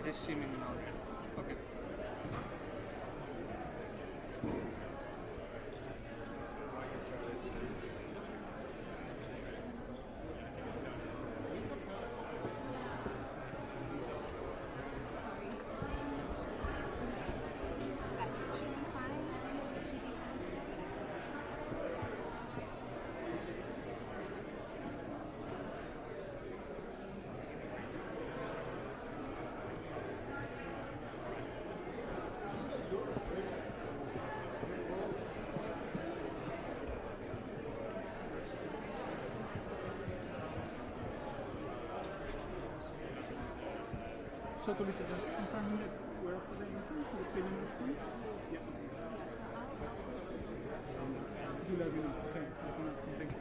It is streaming now. Okay. So to be suggested, where for the intern? The filming this one? Yeah. Do let me know. Okay. Thank you.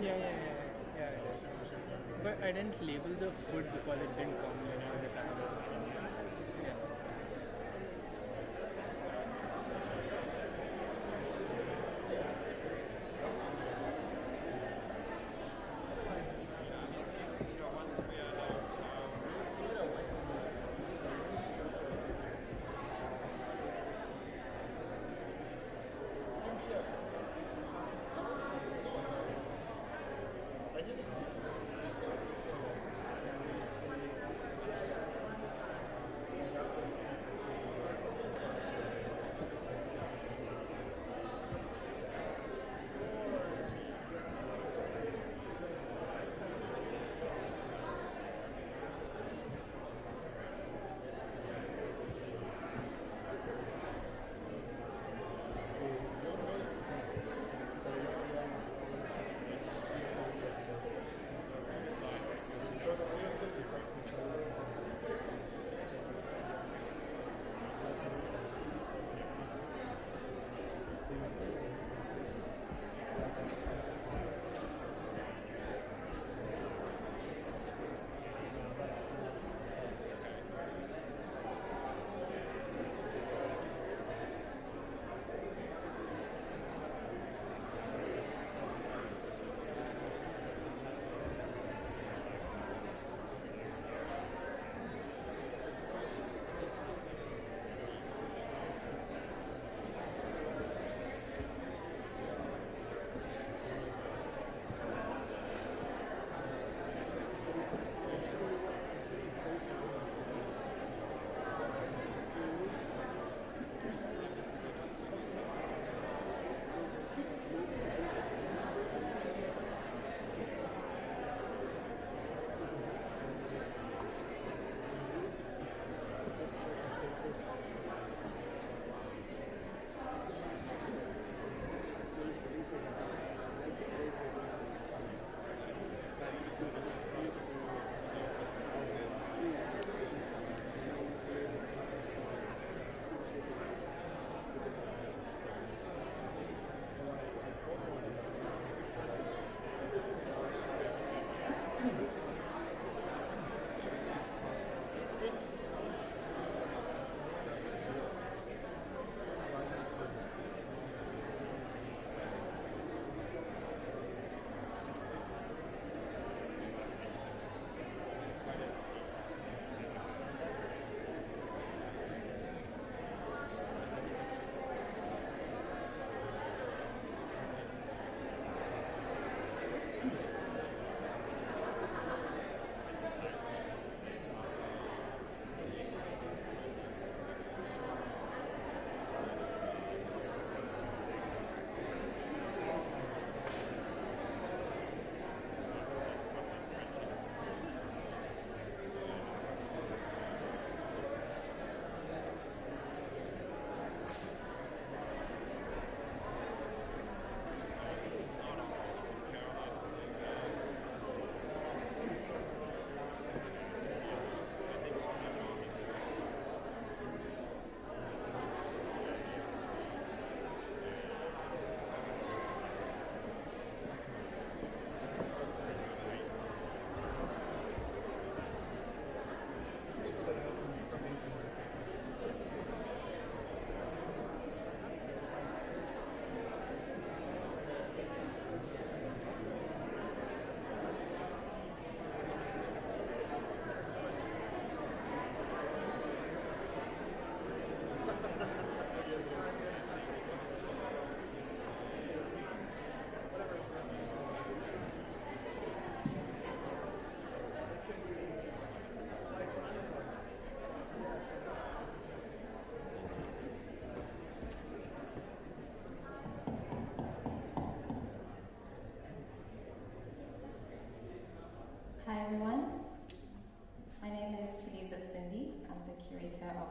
Yeah. But I didn't label the food because it didn't come at the time. Yeah.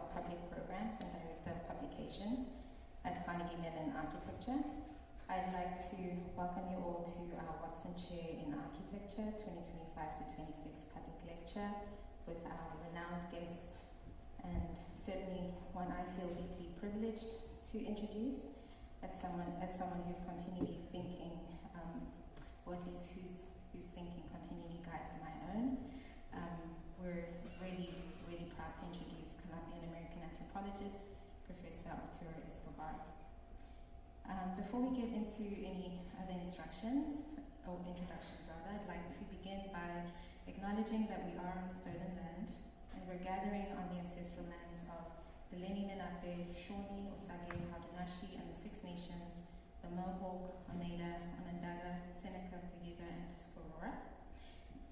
of Public Programs and Director of Publications at Carnegie Mellon Architecture. I'd like to welcome you all to our Watson Chair in Architecture 2025 to 26 public lecture with our renowned guest, and certainly one I feel deeply privileged to introduce as someone who's continually thinking, or at least whose thinking continually guides my own. We're really proud to introduce Colombian-American anthropologist, Professor Arturo. Before we get into any other introductions, I'd like to begin by acknowledging that we are on stolen land, and we're gathering on the ancestral lands of the re-inhabit, Shawnee, Osage, Haudenosaunee, and the Six Nations, the Mohawk, Oneida, Onondaga, Seneca, Cayuga, and Tuscarora.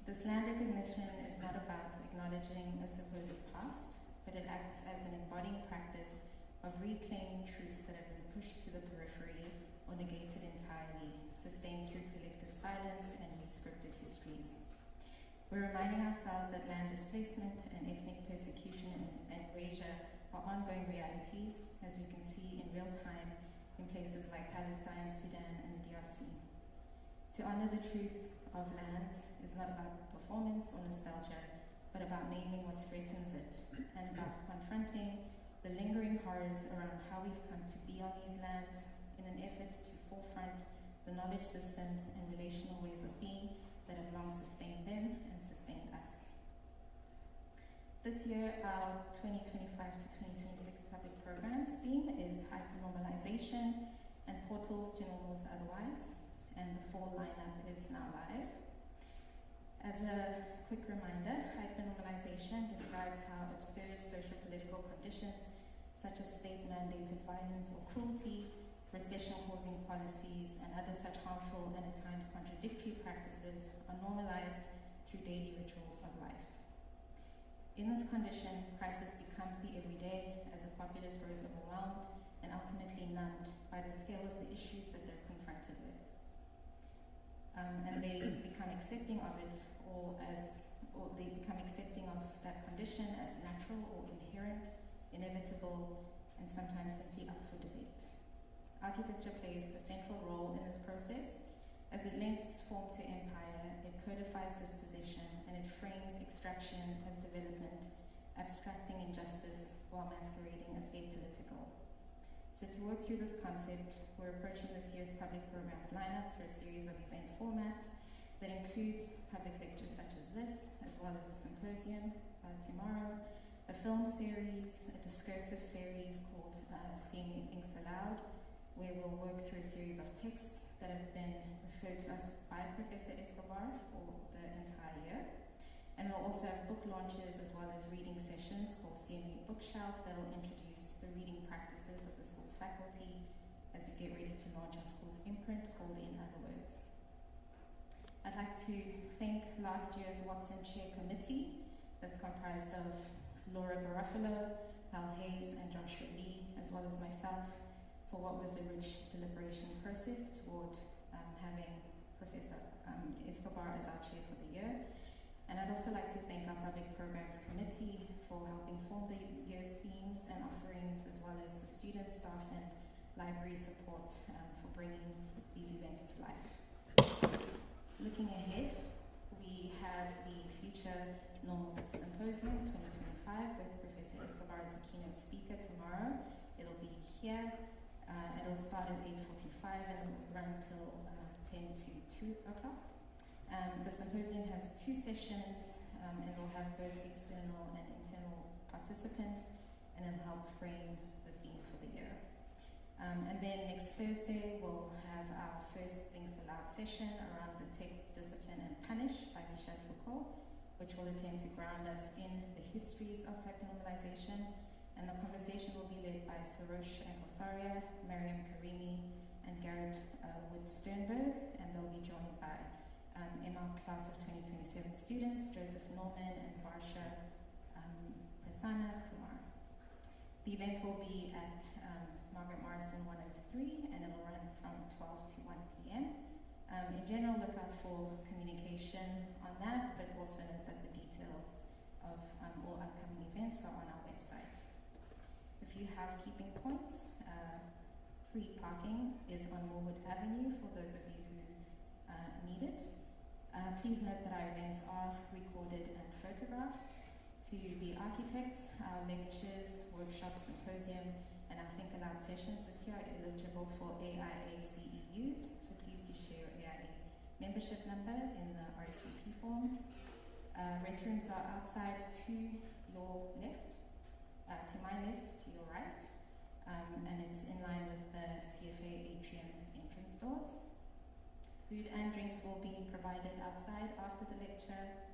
This land recognition is not about acknowledging a supposed past, but it acts as an embodying practice of reclaiming truths that have been pushed to the periphery or negated entirely, sustained through collective silence and rescripted histories. We're reminding ourselves that land displacement and ethnic persecution and erasure are ongoing realities, as we can see in real time in places like Palestine, Sudan, and the DRC. To honor the truth of lands is not about performance or nostalgia, but about naming what threatens it, and about confronting the lingering horrors around how we've come to be on these lands in an effort to forefront the knowledge systems and relational ways of being that have long sustained them and sustained us. This year, our 2025 to 2026 public programs theme is hypernormalization and portals to normals otherwise, and the fall lineup is now live. As a quick reminder, hypernormalization describes how absurd socio-political conditions such as state-mandated violence or cruelty, recession-causing policies, and other such harmful and at times contradictory practices are normalized through daily rituals of life. In this condition, crisis becomes the everyday as the populace grows overwhelmed and ultimately numbed by the scale of the issues that they're confronted with. And they become accepting of it or they become accepting of that condition as natural or inherent, inevitable, and sometimes simply up for debate. Architecture plays a central role in this process. As it links form to empire, it codifies dispossession, and it frames extraction as development, abstracting injustice while masquerading as apolitical. So to work through this concept, we're approaching this year's public programs lineup through a series of event formats that include public lectures such as this, as well as a symposium tomorrow, a film series, a discursive series called Seeing Things Aloud, where we'll work through a series of texts that have been referred to us by Professor Escobar for the entire year. And we'll also have book launches as well as reading sessions called CMA Bookshelf that will introduce the reading practices of the school's faculty as we get ready to launch our school's imprint called In Other Words. I'd like to thank last year's Watson Chair Committee that's comprised of Laura Garofalo, Hal Hayes, and Joshua Lee, as well as myself, for what was a rich deliberation process toward having Professor Escobar as our chair for the year. And I'd also like to thank our Public Programs Committee for helping form the year's themes and offerings, as well as the student, staff, and library support for bringing these events to life. Looking ahead, we have the Future Normals Symposium 2025 with Professor Escobar as the keynote speaker tomorrow. It'll be here. It'll start at 8:45 and it'll run till 10 to 2 o'clock. The symposium has two sessions, and it'll have both external and internal participants, and it'll help frame the theme for the year. And then next Thursday, we'll have our first Things Aloud session around the text Discipline and Punish by Michel Foucault, which will attempt to ground us in the histories of hypernormalization. And the conversation will be led by Sarosh Ankosaria, Mariam Karimi, and Garrett Wood Sternberg, and they'll be joined by MR Class of 2027 students, Joseph Norman and Varsha Prasanna Kumar. The event will be at Margaret Morrison 103, and it'll run from 12 to 1 p.m. In general, look out for communication on that, but also note that the details of all upcoming events are on our website. housekeeping points. Free parking is on Morwood Avenue for those of you who need it. Please note that our events are recorded and photographed. To the architects, our lectures, workshops, symposium, and our Think Aloud sessions this year are eligible for AIA CEUs, so please do share your AIA membership number in the RSVP form. Restrooms are outside to your left, to my left, to your right, and it's in line with the CFA atrium entrance doors. Food and drinks will be provided outside after the lecture.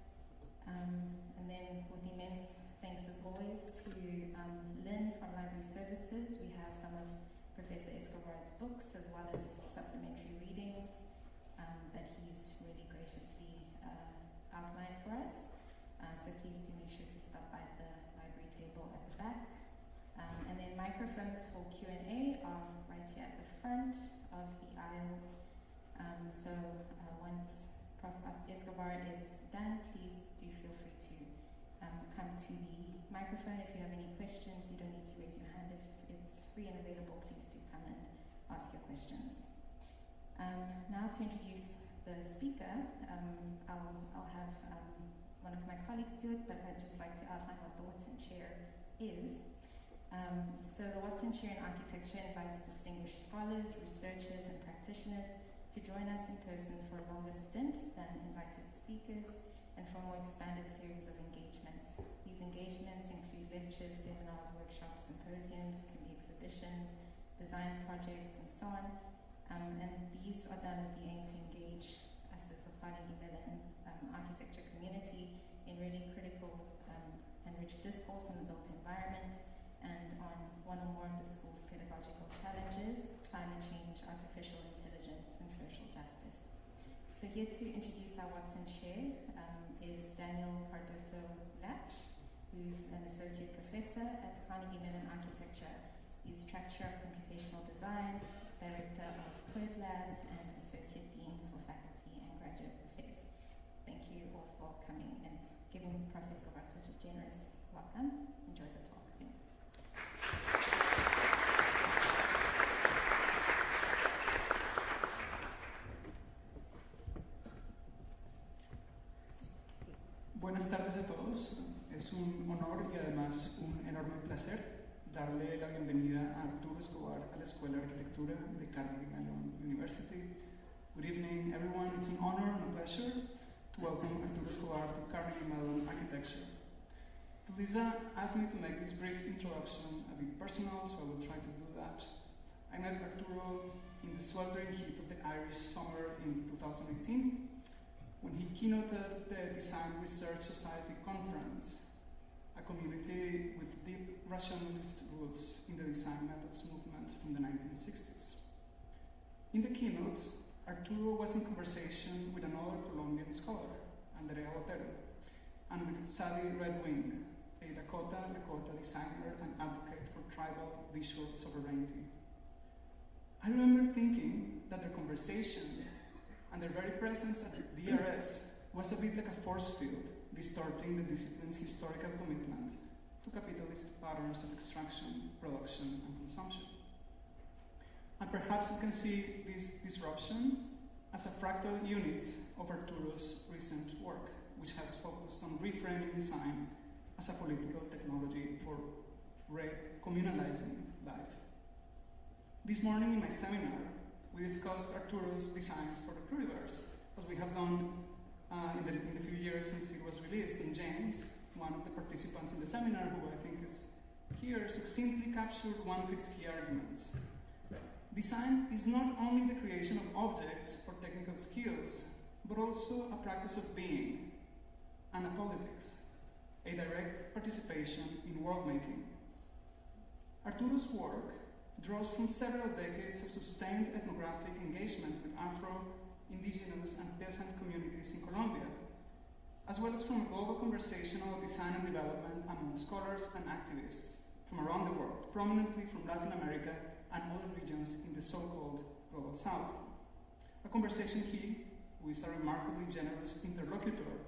And then with immense thanks as always to Lynn from Library Services. We have some of Professor Escobar's books as well as supplementary readings that he's really graciously outlined for us. So please do make sure to stop by the library table at the back. And then microphones for Q&A are right here at the front of the aisles. So once Prof. Escobar is done, please do feel free to come to the microphone. If you have any questions, you don't need to raise your hand. If it's free and available, please do come and ask your questions. Now to introduce the speaker, I'll have one of my colleagues do it, but I'd just like to outline what the Watson Chair is. So the Watson Chair in Architecture invites distinguished scholars, researchers, and practitioners to join us in person for a longer stint than invited speakers and for a more expanded series of engagements. These engagements include lectures, seminars, workshops, symposiums, can be exhibitions, design projects, and so on. And these are done with the aim to engage us as a Carnegie Mellon architecture community in really critical and rich discourse on the built environment and on one or more of the school's pedagogical challenges, climate change, artificial intelligence, and social justice. So here to introduce our Watson Chair is Daniel Cardoso-Latch, who's an associate professor at Carnegie Mellon Architecture. He's track chair of computational design, director of Code Lab, and associate dean for faculty and graduate affairs. Thank you all for coming and giving Professor Escobar such a generous welcome. Enjoy the talk. Thanks. Buenas tardes a todos. Es un honor y además un enorme placer darle la bienvenida a Arturo Escobar a la Escuela de Arquitectura de Carnegie Mellon University. Good evening, everyone. It's an honor and a pleasure to welcome Arturo Escobar to Carnegie Mellon Architecture. Lisa asked me to make this brief introduction a bit personal, so I will try to do that. I met Arturo in the sweltering heat of the Irish summer in 2018 when he keynoted the Design Research Society Conference, a community with deep rationalist roots in the design methods movement from the 1960s. In the keynote, Arturo was in conversation with another Colombian scholar, Andrea Botero, and with Sally Redwing, a Lakota designer and advocate for tribal visual sovereignty. I remember thinking that their conversation and their very presence at the DRS was a bit like a force field, distorting the discipline's historical commitment to capitalist patterns of extraction, production, and consumption. And perhaps we can see this disruption as a fractal unit of Arturo's recent work, which has focused on reframing design as a political technology for re-communalizing life. This morning in my seminar, we discussed Arturo's designs for the pluriverse, as we have done in the few years since it was released. In James, one of the participants in the seminar, who I think is here, succinctly captured one of its key arguments. Design is not only the creation of objects or technical skills, but also a practice of being and a politics, a direct participation in world-making. Arturo's work draws from several decades of sustained ethnographic engagement with Afro, indigenous, and peasant communities in Colombia, as well as from a global conversation about design and development among scholars and activists from around the world, prominently from Latin America and other regions in the so-called Global South. A conversation he, who is a remarkably generous interlocutor,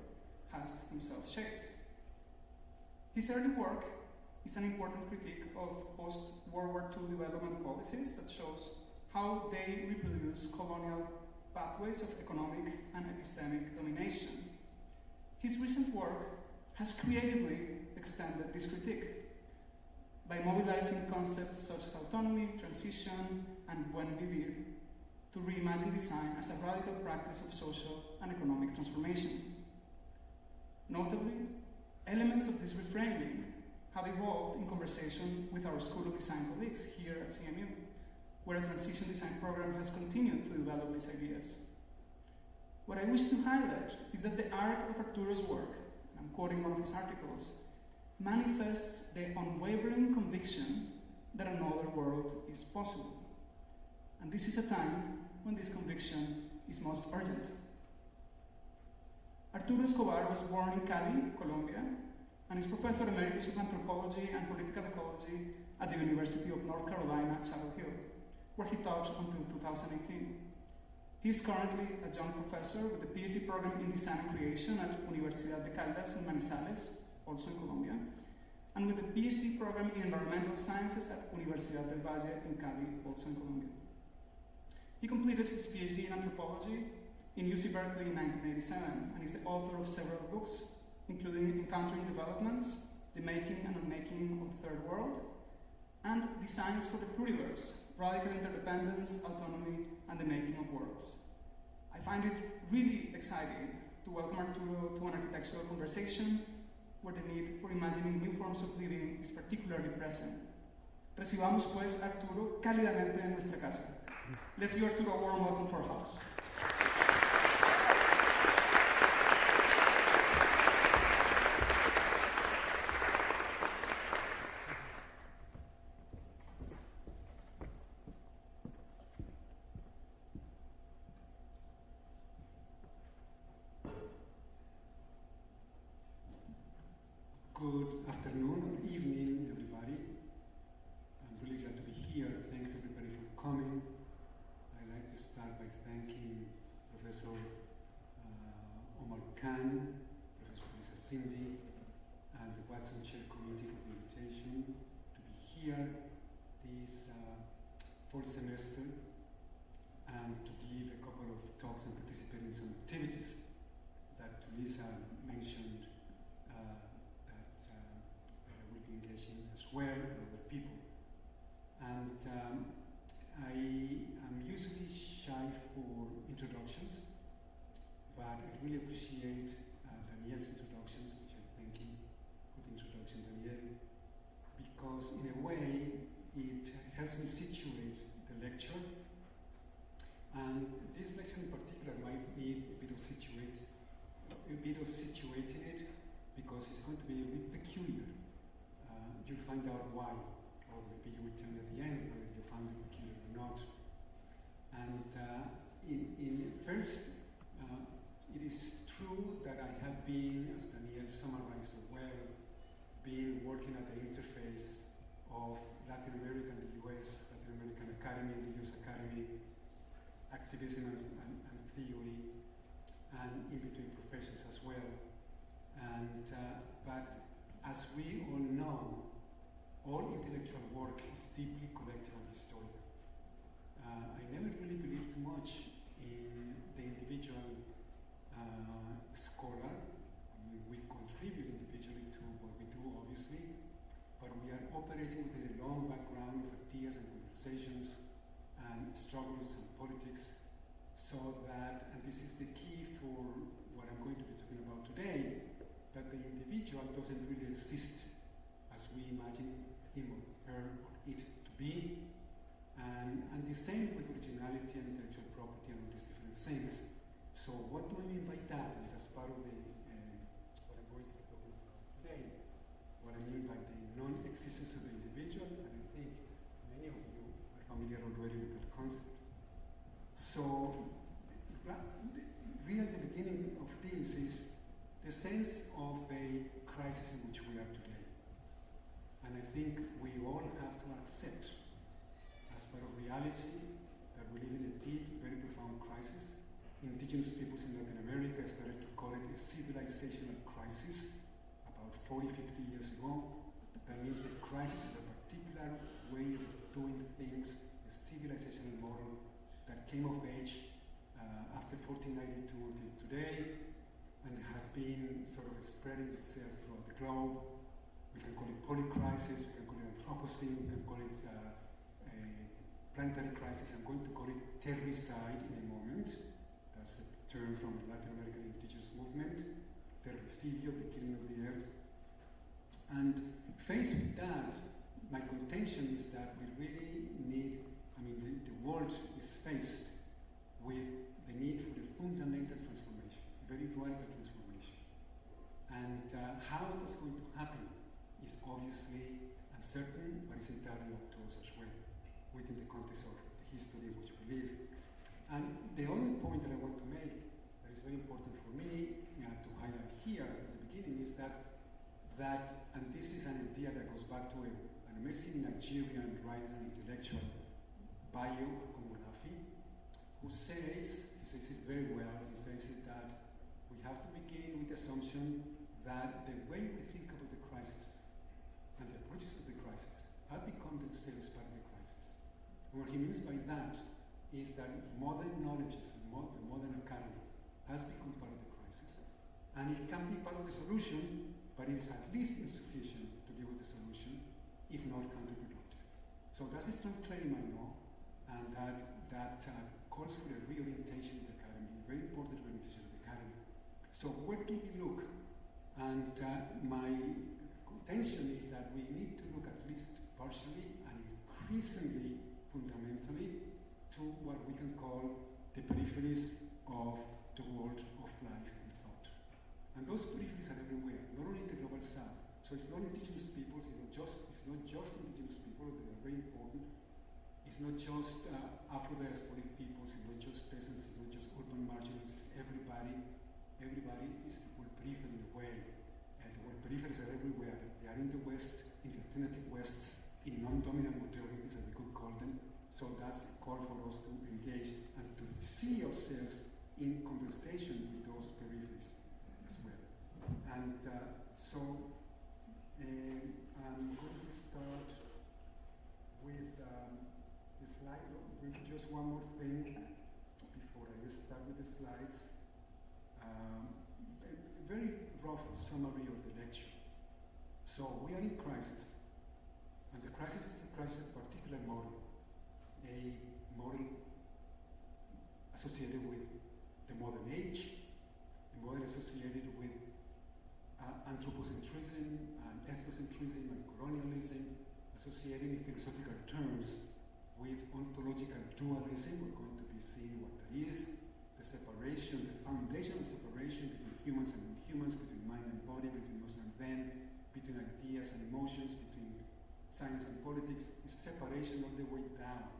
has himself shaped. His early work is an important critique of post-World War II development policies that shows how they reproduce colonial pathways of economic and epistemic domination. His recent work has creatively extended this critique by mobilizing concepts such as autonomy, transition, and buen vivir to reimagine design as a radical practice of social and economic transformation. Notably, elements of this reframing have evolved in conversation with our School of Design colleagues here at CMU, where a transition design program has continued to develop these ideas. What I wish to highlight is that the arc of Arturo's work, and I'm quoting one of his articles, manifests the unwavering conviction that another world is possible. And this is a time when this conviction is most urgent. Arturo Escobar was born in Cali, Colombia, and is Professor Emeritus of Anthropology and Political Ecology at the University of North Carolina, Chapel Hill, where he taught until 2018. He is currently adjunct professor with the PhD program in Design and Creation at Universidad de Caldas in Manizales, also in Colombia, and with the PhD program in Environmental Sciences at Universidad del Valle in Cali, also in Colombia. He completed his PhD in Anthropology in UC Berkeley in 1987, and is the author of several books, including Encountering Developments, The Making and Unmaking of the Third World, and Designs for the Pluriverse, Radical Interdependence, Autonomy, and the Making of Worlds. I find it really exciting to welcome Arturo to an architectural conversation where the need for imagining new forms of living is particularly present. Recibamos pues a Arturo cálidamente en nuestra casa. Let's give Arturo a warm welcome for our house. Good afternoon or evening, everybody. I'm really glad to be here. Thanks everybody for coming. I'd like to start by thanking Professor Omar Khan, Professor Teresa Cindy, and the Watson Chair Committee for the invitation to be here this fall semester and to give a couple of talks and participate in some activities that Teresa mentioned engaging as well and other people. And I am usually shy for introductions, but I really appreciate Danielle's introductions, which I think good introduction, Danielle, because in a way it helps me situate the lecture. And this lecture in particular might need a bit of situating it, because it's going to be a bit peculiar. You'll find out why, or maybe you will tell me at the end whether you found it peculiar or not. And first, it is true that I have been, as Danielle summarized so well, been working at the interface of Latin America and the US, Latin American Academy and the US Academy, activism and theory, and in between professions as well. And but as we all know, all intellectual work is deeply collective and historical. I never really believed too much in the individual scholar. I mean, we contribute individually to what we do, obviously, but we are operating with a long background of ideas and conversations and struggles and politics, so that, and this is the key for what I'm going to be talking about today, that the individual doesn't really exist as we imagine him or her or it to be, and the same with originality and intellectual property and all these different things. So what do I mean by that? And as part of the what I'm going to be talking about today, what I mean by the non-existence of the individual, and I think many of you are familiar already with that concept. So really at the beginning of this is the sense of a crisis in which we are today. And I think we all have to accept, as part of reality, that we live in a deep, very profound crisis. Indigenous peoples in Latin America started to call it a civilizational crisis about 40, 50 years ago. That means the particular way of doing things, a civilizational model that came of age after 1492 until today, and has been sort of spreading itself throughout the globe. We can call it polycrisis, we can call it anthropocene, we can call it planetary crisis. I'm going to call it terricide in a moment. That's a term from the Latin American indigenous movement. Terricidio, the killing of the earth. And faced with that, my contention is that we really need, the world is faced with the need for a fundamental transformation, a very radical transformation. And how that's going to happen is obviously uncertain, but it's entirely up to us as well, within the context of the history in which we live. And the only point that I want to make that is very important for me to highlight here at the beginning is that, and this is an idea that goes back to an amazing Nigerian writer and intellectual, Bayo Akomolafi, who says, he says it very well, he says it that we have to begin with the assumption that the way we think about the crisis and the approaches to the crisis have become themselves part of the crisis. And what he means by that is that modern knowledge, the modern academy, has become part of the crisis. And it can be part of the solution, but it is at least insufficient to give us the solution, if not counterproductive. So that's a strong claim, I know, and that calls for a reorientation of the academy, a very important reorientation of the academy. So where do we look? And my contention is that we need to look at least partially and increasingly fundamentally to what we can call the peripheries of the world of life and thought. And those peripheries are everywhere, not only in the global south. So it's not indigenous peoples, it's not just indigenous people, they are very important. It's not just Afro-diasporic peoples, it's not just peasants, it's not just urban marginals, it's everybody. Everybody is the whole periphery in a way. And the whole peripheries are everywhere. They are in the West, in the alternative Wests, in non-dominant modernities, as we could call them. So that's a call for us to engage and to see ourselves in conversation with those peripheries as well. And I'm going to start with the slide, with just one more thing before I start with the slides. A very rough summary of the lecture. So we are in crisis, and the crisis is a crisis of a particular model, a model associated with the modern age, a model associated with anthropocentrism and ethnocentrism and colonialism, associated in philosophical terms with ontological dualism. We're going to be seeing what that is, the separation, the foundational separation between humans and non-humans, between mind and body, between us and them, between ideas and emotions, between science and politics. Is separation all the way down.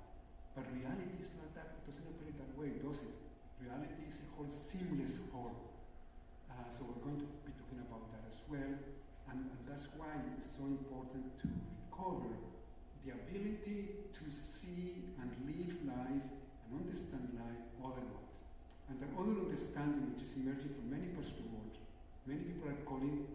But reality is not that, it doesn't operate that way, does it? Reality is a whole seamless whole. So we're going to be talking about that as well. And that's why it's so important to recover the ability to see and live life and understand life otherwise. And that other understanding which is emerging from many parts of the world, many people are calling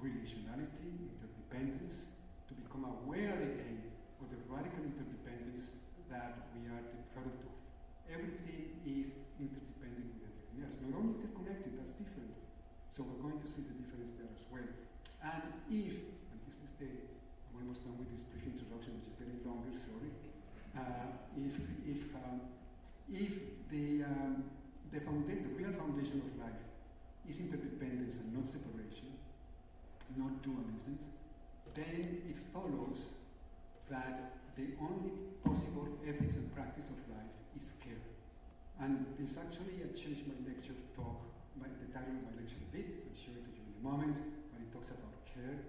relationality, interdependence, to become aware again of the radical interdependence that we are the product of. Everything is interdependent with everything else. Not only interconnected, that's different. So we're going to see the difference there as well. And this is I'm almost done with this brief introduction, which is getting longer, sorry. If the real foundation of life is interdependence and not separation, not dualisms, then it follows that the only possible ethics and practice of life is care. And this actually, I changed my lecture talk, the title of my lecture a bit, I'll show it to you in a moment, but it talks about care.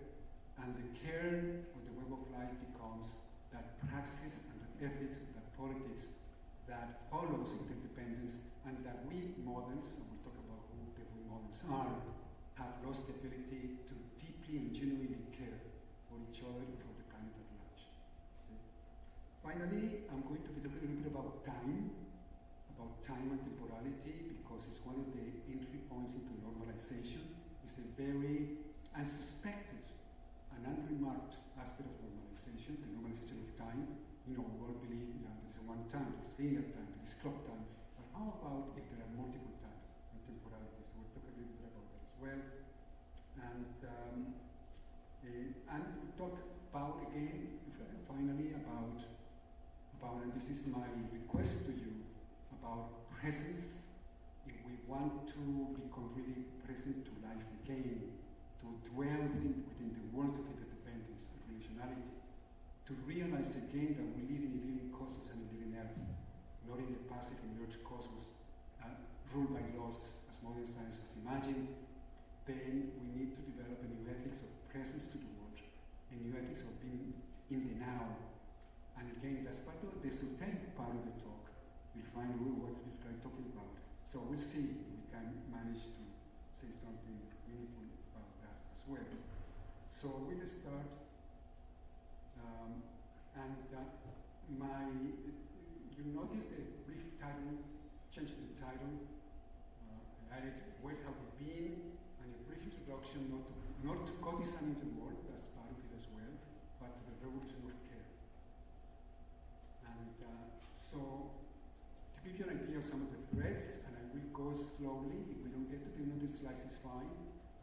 And the care of the web of life becomes that praxis and that ethics and that politics that follows interdependence, and that we moderns, and we'll talk about who the we moderns are, have lost the ability to deeply and genuinely care for each other and for the planet at large. Okay. Finally, I'm going to be talking a little bit about time and temporality, because it's one of the entry points into normalization. It's a very unsuspected and unremarked aspect of normalization, the normalization of time. We all believe there's one time, there's linear time, there's clock time. But how about if there are multiple times in temporality? So we'll talk a little bit about that as well. And we'll talk about, again, finally, about, and this is my request to you, about presence. If we want to become really present to life again, to dwell within the world of interdependence and relationality, to realize again that we live in a living cosmos and a living earth, not in a passive emerged cosmos ruled by laws as modern science has imagined, then we need to develop a new ethics of presence to the world, a new ethics of being in the now. And again, that's part of the esoteric part of the talk. We'll find what is this guy talking about. So we'll see if we can manage to say something meaningful about that as well. So we'll start. You notice the brief title, changed the title. I added where have we been, and a brief introduction, not to co-designing the world, that's part of it as well, but to the revolution of care. And so, to give you an idea of some of the threads, and I will go slowly, if we don't get to the end of the slides, it's fine.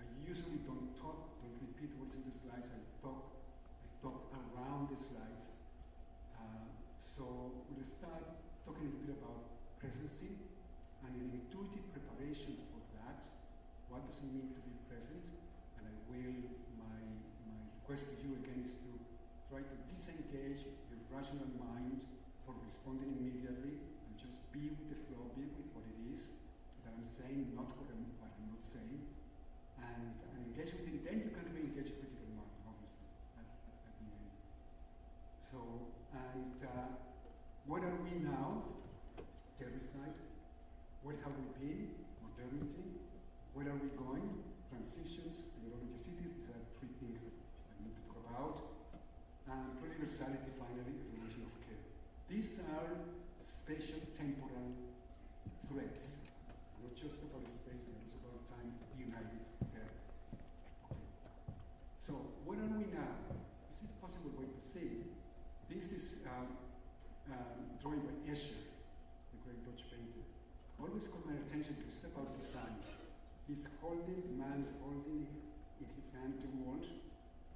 I usually don't repeat what's in the slides, I talk around the slides. So we'll start talking a little bit about presency and an intuitive preparation for that. What does it mean to be present? And my request to you again is to try to disengage your rational mind from responding immediately and just be with the flow, be with what it is that I'm saying, not what I'm not saying, and engage with it. Then you can re-engage critical mind, obviously, at the end. So, where are we now? Terroricide. Where have we been? Modernity. Where are we going? Transitions, technology, cities. These are three things that I need to talk about. And pluriversality, finally, revolution of care. These are spatial temporal threads. Not just about space, but also about time united there. Okay. So, where are we now? This is a possible way to see. This is drawing by Escher, the great Dutch painter. Always caught my attention to it's about design. The man is holding in his hand the world,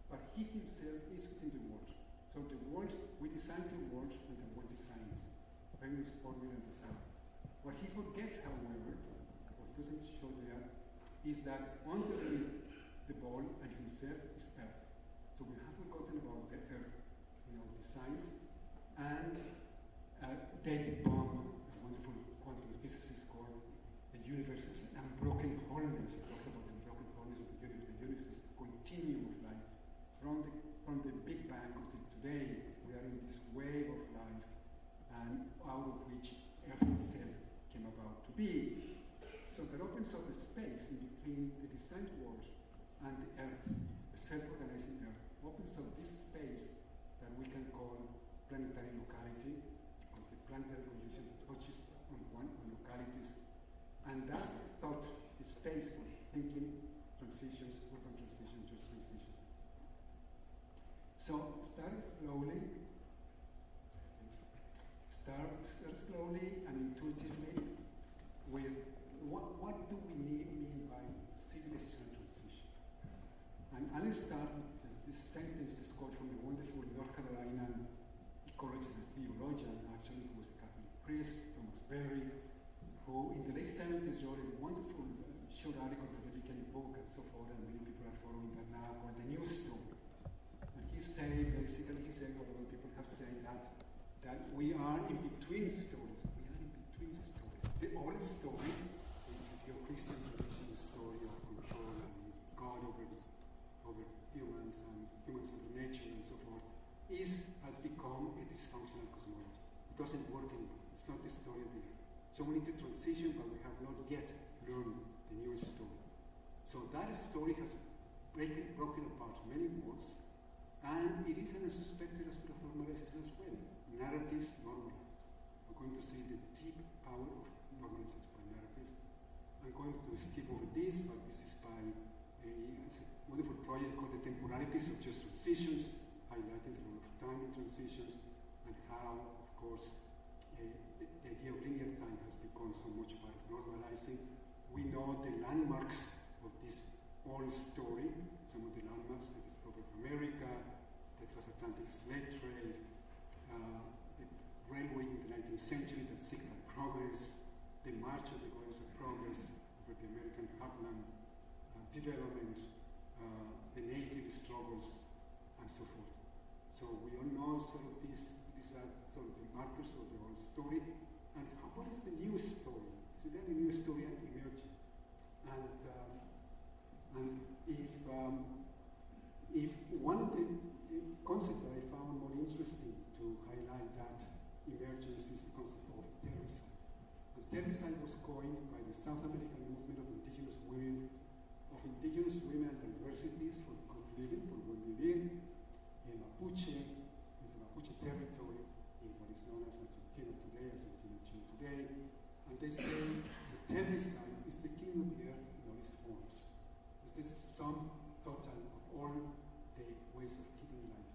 but he himself is within the world. So the world, we design the world, and the world designs. Famous formula and design. What he forgets, however, what he doesn't show there, is that underneath the ball and himself is Earth. So we have forgotten about the Earth, designs. And David Bohm, a wonderful quantum physicist, called the universe as an unbroken wholeness. He talks about the unbroken wholeness of the universe. The universe is the continuum of life. From the Big Bang until today, we are in this wave of life, and out of which Earth itself came about to be. So that opens up a space in between the designed world and the Earth, the self-organizing Earth. Opens up this space that we can call planetary locality, because the planetary condition touches on localities, and that's a thought, a space for thinking, transitions, urban transitions, just transitions. So start slowly and intuitively with what do we mean by civilizational transition. And I'll start with this sentence is quote from a wonderful North Carolina ecologist and theologian, actually, who was a Catholic priest, Thomas Berry, who in the late 70s wrote a wonderful short article that became a book and so forth, and many people are following that now, called The New Story. And he said, what other people have said, that we are in between stories. We are in between stories. The old story, if you're Christian tradition, the story of control and God over humans and humans over nature and so forth, has become a dysfunctional cosmology. It doesn't work anymore. It's not the story of the earth. So we need to transition, but we have not yet learned the new story. So that story has broken apart many worlds, and it is an unsuspected aspect of normalization as well. Narratives normalized. We're going to see the deep power of normalization by narratives. I'm going to skip over this, but this is by a wonderful project called The Temporalities of Just Transitions, highlighting the role of time in transitions. and how, of course, the idea of linear time has become so much part of normalizing. We know the landmarks of this old story, some of the landmarks, the discovery of America, the transatlantic slave trade, the railway in the 19th century that signaled progress, the march of the goals of progress over the American heartland, development, the native struggles, and so forth. So we all know sort of these are sort of the markers of the old story. And what is the new story? So then the new story emerging. And if one concept that I found more interesting to highlight that emergence is the concept of terracide. And terracide was coined by the South American movement of indigenous women and diversities for good living, for good living, in Mapuche, in the Mapuche territory, in what is known as Argentina today, Chile today. And they say the terracide is the king of the earth in all its forms. It's the sum total of all the ways of keeping life,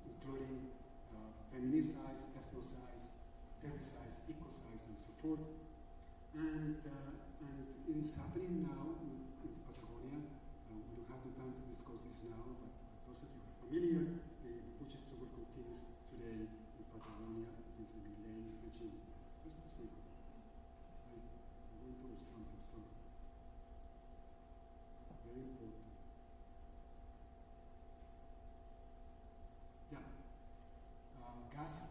including feminicide, ethnocide, terracide, ecocide, and so forth. And it is happening now in Patagonia. We don't have the time to discuss this now, but those of you who are familiar, the Mapuche struggle continues today in Patagonia against the Milei regime. Just a second. I'm going to something, sorry. Very important. Yeah. Gaza,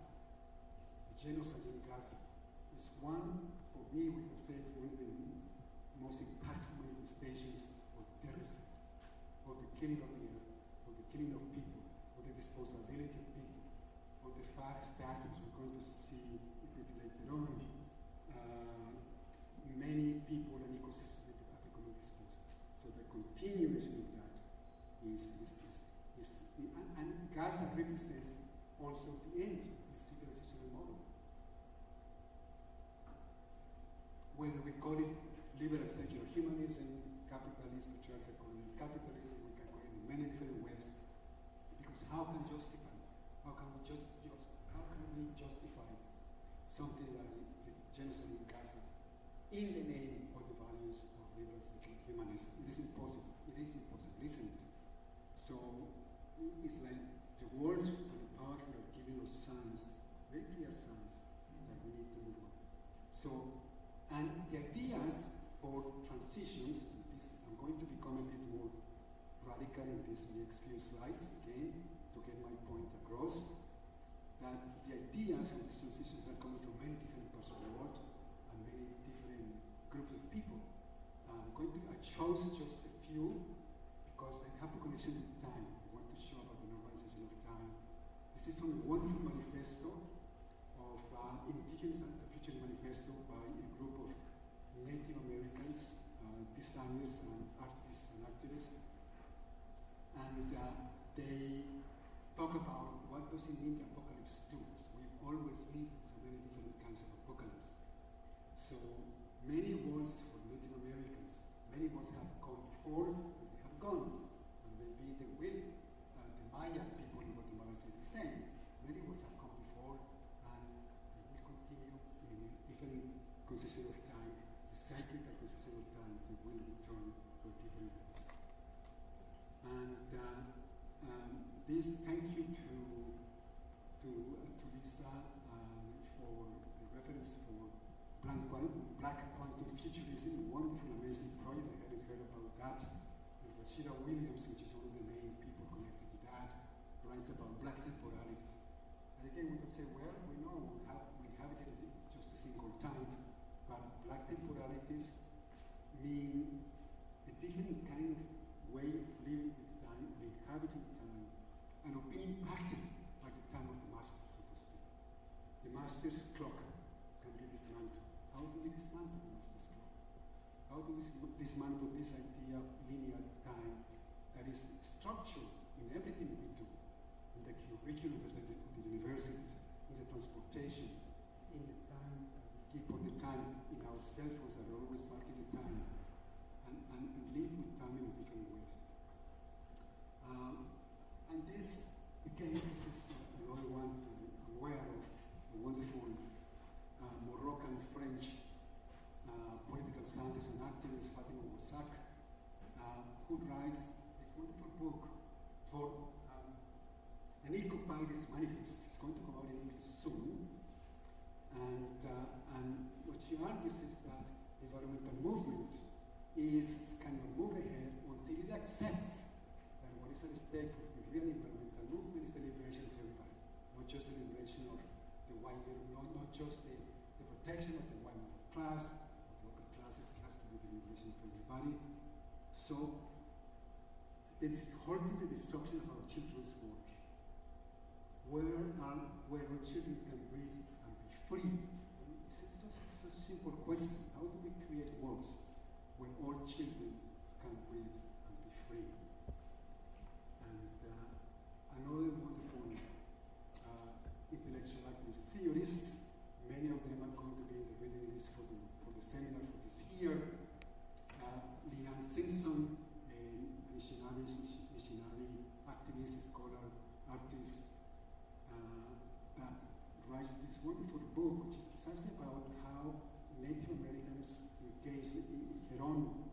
the genocide in Gaza, is one, for me, we can say it's one of the most impactful manifestations of terrorism, of the killing of the earth, of the killing of people, of the disposability of people, of the fact that, as we're going to see a bit later on, many people and ecosystems have become disposable. So the continuation of that is and Gaza represents also the end of the civilizational model. Whether we call it liberal secular humanism, capitalist, patriarchal colonial capitalism, we can call it in many different ways. Because how can we justify something like the genocide in Gaza in the name of the values of liberal secular humanism? It is impossible. It is impossible, isn't it? So it's like the world and the powerful are giving us signs, very clear signs, that we need to move on. So, and the ideas for transitions, and this, I'm going to become a bit more radical in these next few slides, again, to get my point across, that the ideas for these transitions are coming from many different parts of the world and many different groups of people. I chose just a few because I have the connection with time. I want to show about the normalization of time. This is from a wonderful manifesto of Indigenous and the Future Manifesto by a group of Native Americans, designers and artists and activists. And they talk about what does it mean the apocalypse to us. We've always lived in so many different kinds of apocalypse. So many wars for Native Americans, many wars have come before and they have gone. And maybe they will. The Maya people in Guatemala say the same. Many wars have come before and they will continue in a different concession of time, the cyclical concession of time, they will return to a different way. And this, thank you to Lisa for the reference for Black Quantum Futurism, a wonderful, amazing project. I hadn't heard about that. And Rashida Williams, which is one of the main people connected to that, writes about black temporalities. And again, we can say, well, we know we inhabited just a single time, but black temporalities mean a different kind of way of living with time, of inhabiting time, and of being impacted by the time of the master, so to speak. The master's clock can be dismantled. How do we dismantle the master's clock? How do we dismantle this idea of linear time that is structured in everything we do, in the curriculum of the universities, in the transportation, in the time that we keep on the time, in our cell phones that are always marking the time, and live with time in different ways. And this, again, is a Occupied is manifest. It's going to come out in English soon. And what she argues is that environmental movement cannot move ahead until it accepts that what is at stake for the real environmental movement is the liberation of everybody, not just the liberation of the white middle, not just the protection of the white middle class, of the upper classes. It has to be the liberation of everybody. So, halting the destruction of our children's work, where our children can breathe and be free. It's such a simple question. How do we create worlds where all children can breathe and be free? And another wonderful intellectual activist theorists, many of them are going to be in the reading list for the seminar for this year. Leanne Simpson, missionary activist, scholar, artist, that writes this wonderful book, which is precisely about how Native Americans engaged in their own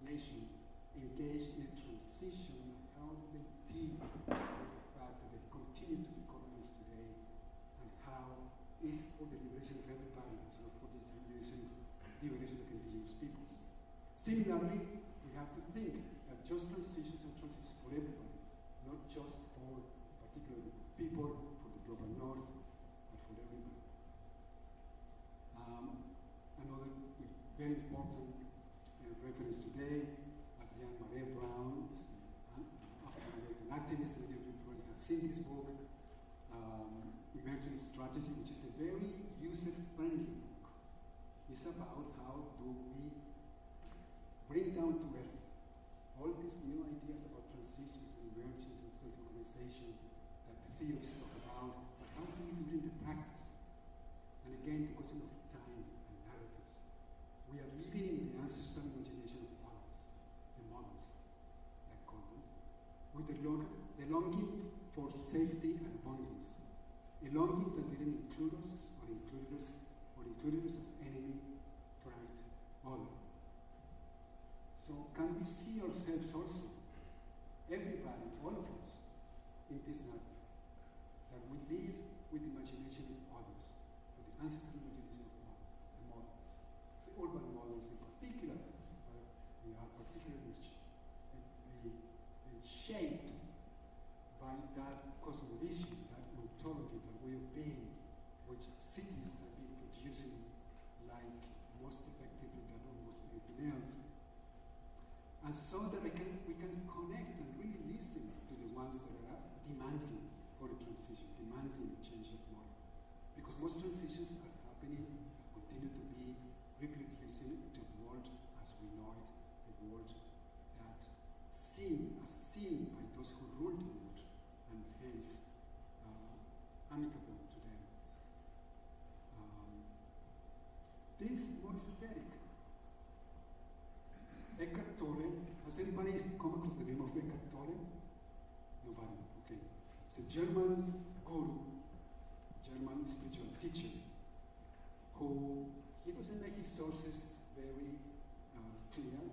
nation, engaged in a transition, and how they deal with the fact that they continue to be colonized today, and how it's for the liberation of everybody, so for the liberation of indigenous peoples. Similarly, we have to think that just transitions are transitions for everybody, not just for a particular group of people, for the global north, but for everybody. Another very important reference today, Adrienne Maree Brown, is an African-American activist, and you probably have seen this book, Emerging Strategy, which is a very user-friendly book. It's about how do we bring down to earth all these new ideas about transitions and emergence and self-organization that the theorists talk about, but how do we do it in the practice? And again, the question of time and narratives. We are living in the ancestral imagination of the models, like Colton, with the longing for safety and abundance, a longing that didn't include us or included us as enemy, fright, other. So can we see ourselves also, everybody, all of us, in this narrative, that we live with the imagination of others, with the ancestral imagination of others, the models, the urban models in particular, we are particularly shaped by that cosmovision, that ontology, that way of being, which cities have been producing like most effectively than almost anything else. And so that we can connect and really listen to the ones that are demanding for a transition, demanding a change of model. Because most transitions are happening, continue to be reproducing the world as we know it, the world that seen by those who rule the world, and hence amicable to them. This is more esoteric. Eckhart Tolle, has anybody come across the name of Eckhart Tolle? Nobody, okay. It's a German guru, German spiritual teacher, who, he doesn't make his sources very clear,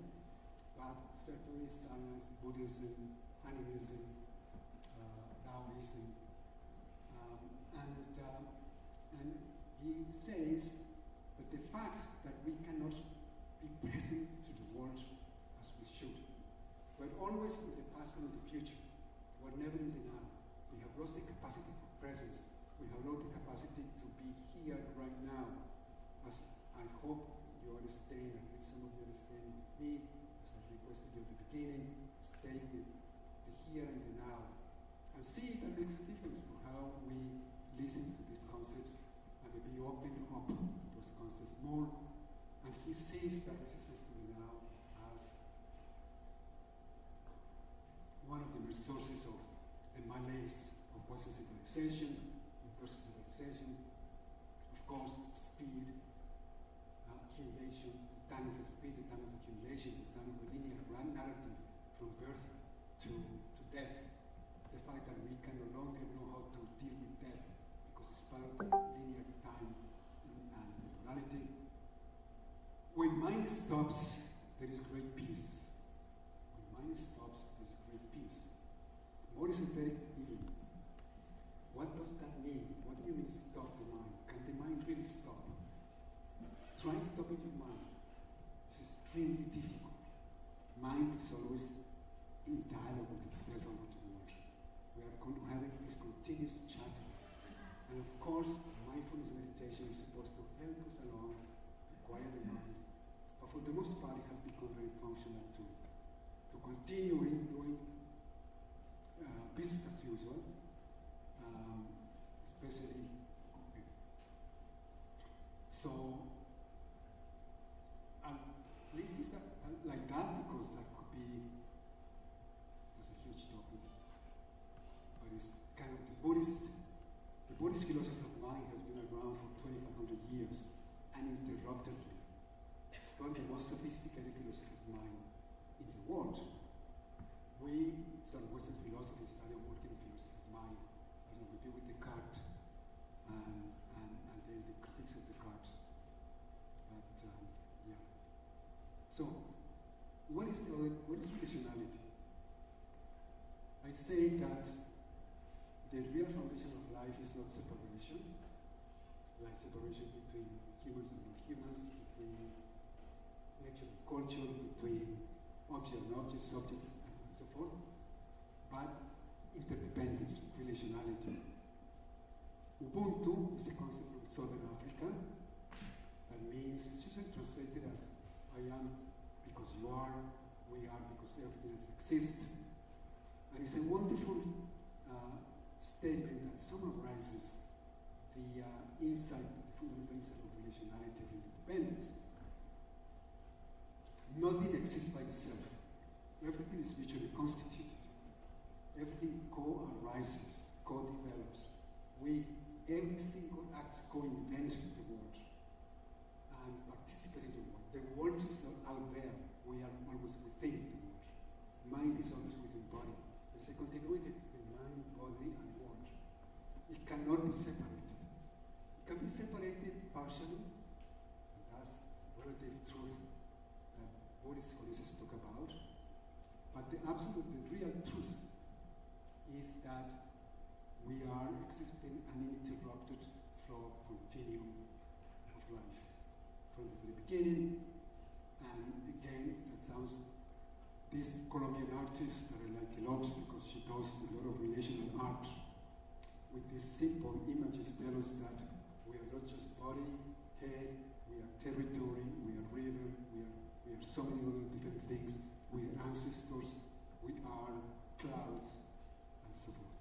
but certainly science, Buddhism, animism, Taoism, and he says that the fact that we cannot be present to the world as we should. We're always in the past and in the future. We're never in the now. We have lost the capacity for presence. We have lost the capacity to be here right now. As I hope you understand, and some of you understand with me, as I requested you at the beginning, stay with the here and the now. And see if that makes a difference for how we listen to these concepts and to be open up to those concepts more. And he sees that resistance to the now as one of the resources of the malaise of Western civilization, Western civilization, of course, speed, accumulation, the time of speed, the time of accumulation, the time of a linear narrative from birth to death. The fact that we can no longer know how to deal with death because it's part of the linear time and temporality. When mind stops, there is great peace. When mind stops, there is great peace. More esoteric even. What does that mean? What do you mean stop the mind? Can the mind really stop? Try stopping your mind. It's extremely difficult. Mind is always in dialogue with itself and with the world. We are going to have this continuous chatting. And of course, mindfulness meditation is supposed to help us along, to quiet the mind. But for the most part, it has become very functional to continue doing business as usual, especially cooking. So, I'll leave this like that because that could be, that's a huge topic. But it's kind of the Buddhist philosophy of mind has been around for 2,500 years, uninterruptedly. It's probably the most sophisticated philosophy of mind in the world. We, some Western philosophers, started working in philosophy of mind. We deal with Descartes and then the critics of Descartes. But yeah. So, what is relationality? I say that the real foundation of life is not separation, like separation between humans and non-humans, between nature and culture, between object and object, subject and so forth, but interdependence, relationality. Ubuntu is a concept from Southern Africa that means, it's usually translated as I am because you are, we are because everything else exists. And it's a wonderful statement that summarizes the fundamental insight of relationality and independence. Nothing exists by itself. Everything is mutually constituted. Everything co-arises, co-develops. Every single act co-invents the world and participate in the world. The world is not out there. We are always within the world. Mind is always within body. There's a continuity between mind, body, and world. It cannot be separated. It can be separated partially, and that's relative truth that Buddhist scholars talk about. But the real truth is that we are existing an uninterrupted flow continuum of life from the very beginning. And again, that sounds, this Colombian artist that I like a lot because she does a lot of relational art with these simple images tell us that we are not just body, head, we are territory, we are river, we are so many other different things. We are ancestors, we are clouds, and so forth.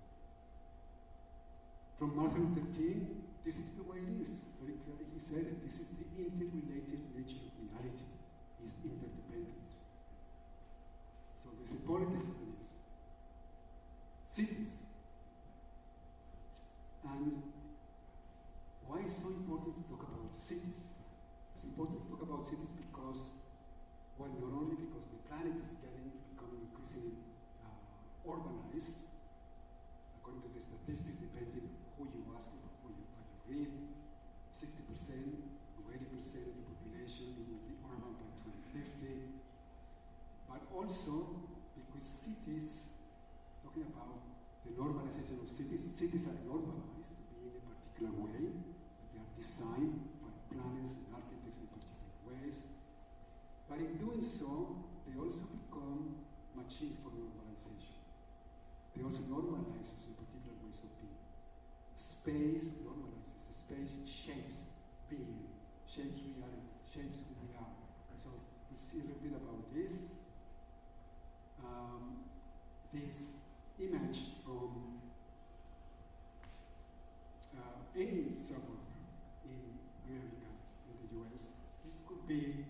From Martin Luther King, this is the way it is. Very clearly he said it. This is the interrelated nature of reality. It's interdependent. So there's a politics to this. Cities. And why is it so important to talk about cities? It's important to talk about cities because, well, not only because the planet is becoming increasingly urbanized, according to the statistics, depending on who you ask or who you read, 60% to 80% of the population will be urban by 2050. But also because cities, talking about the normalization of cities are normalized to be in a particular way. They are designed by planners and architects in particular ways. But in doing so, they also become machines for normalization. They also normalize us in particular ways of being. Space normalizes. Space shapes being, shapes reality, shapes who we are. And so we'll see a little bit about this. This image from any suburb in America, in the US. This could be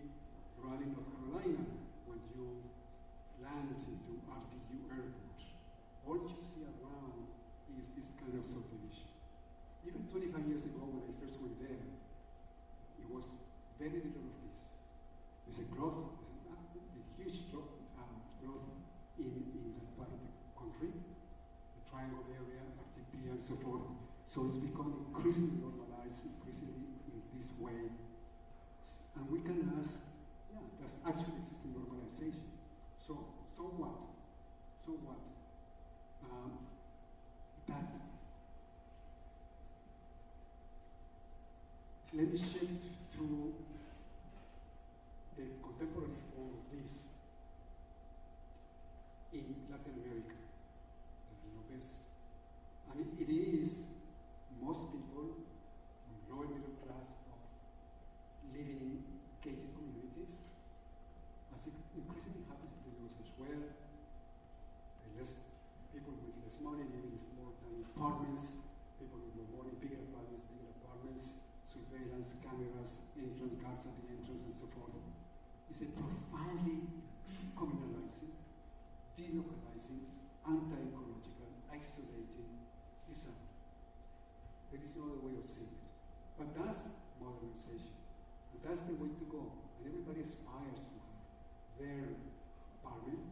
Raleigh, North Carolina, when you land into RDU Airport. All you see around is this kind of subdivision. Even 25 years ago when I first went there, it was very little of this. There's a growth, a huge growth in that part of the country, the triangle area, RTP and so forth. So it's becoming increasingly normalized, increasingly in this way. And we can ask, yeah, that's actually existing normalization. So what? So what? That let me shift to a contemporary form of this in Latin America, that you know best. And it is most people from lower middle class living in gated communities, as it increasingly happens in the US as well. Less people with less money living in small tiny apartments, people with more money, bigger apartments, surveillance, cameras, entrance guards at the entrance, and so forth. It's a profoundly decommunalizing, delocalizing, anti-ecological, isolating design. There is no other way of seeing it. But that's modernization. And that's the way to go. And everybody aspires to have their apartment,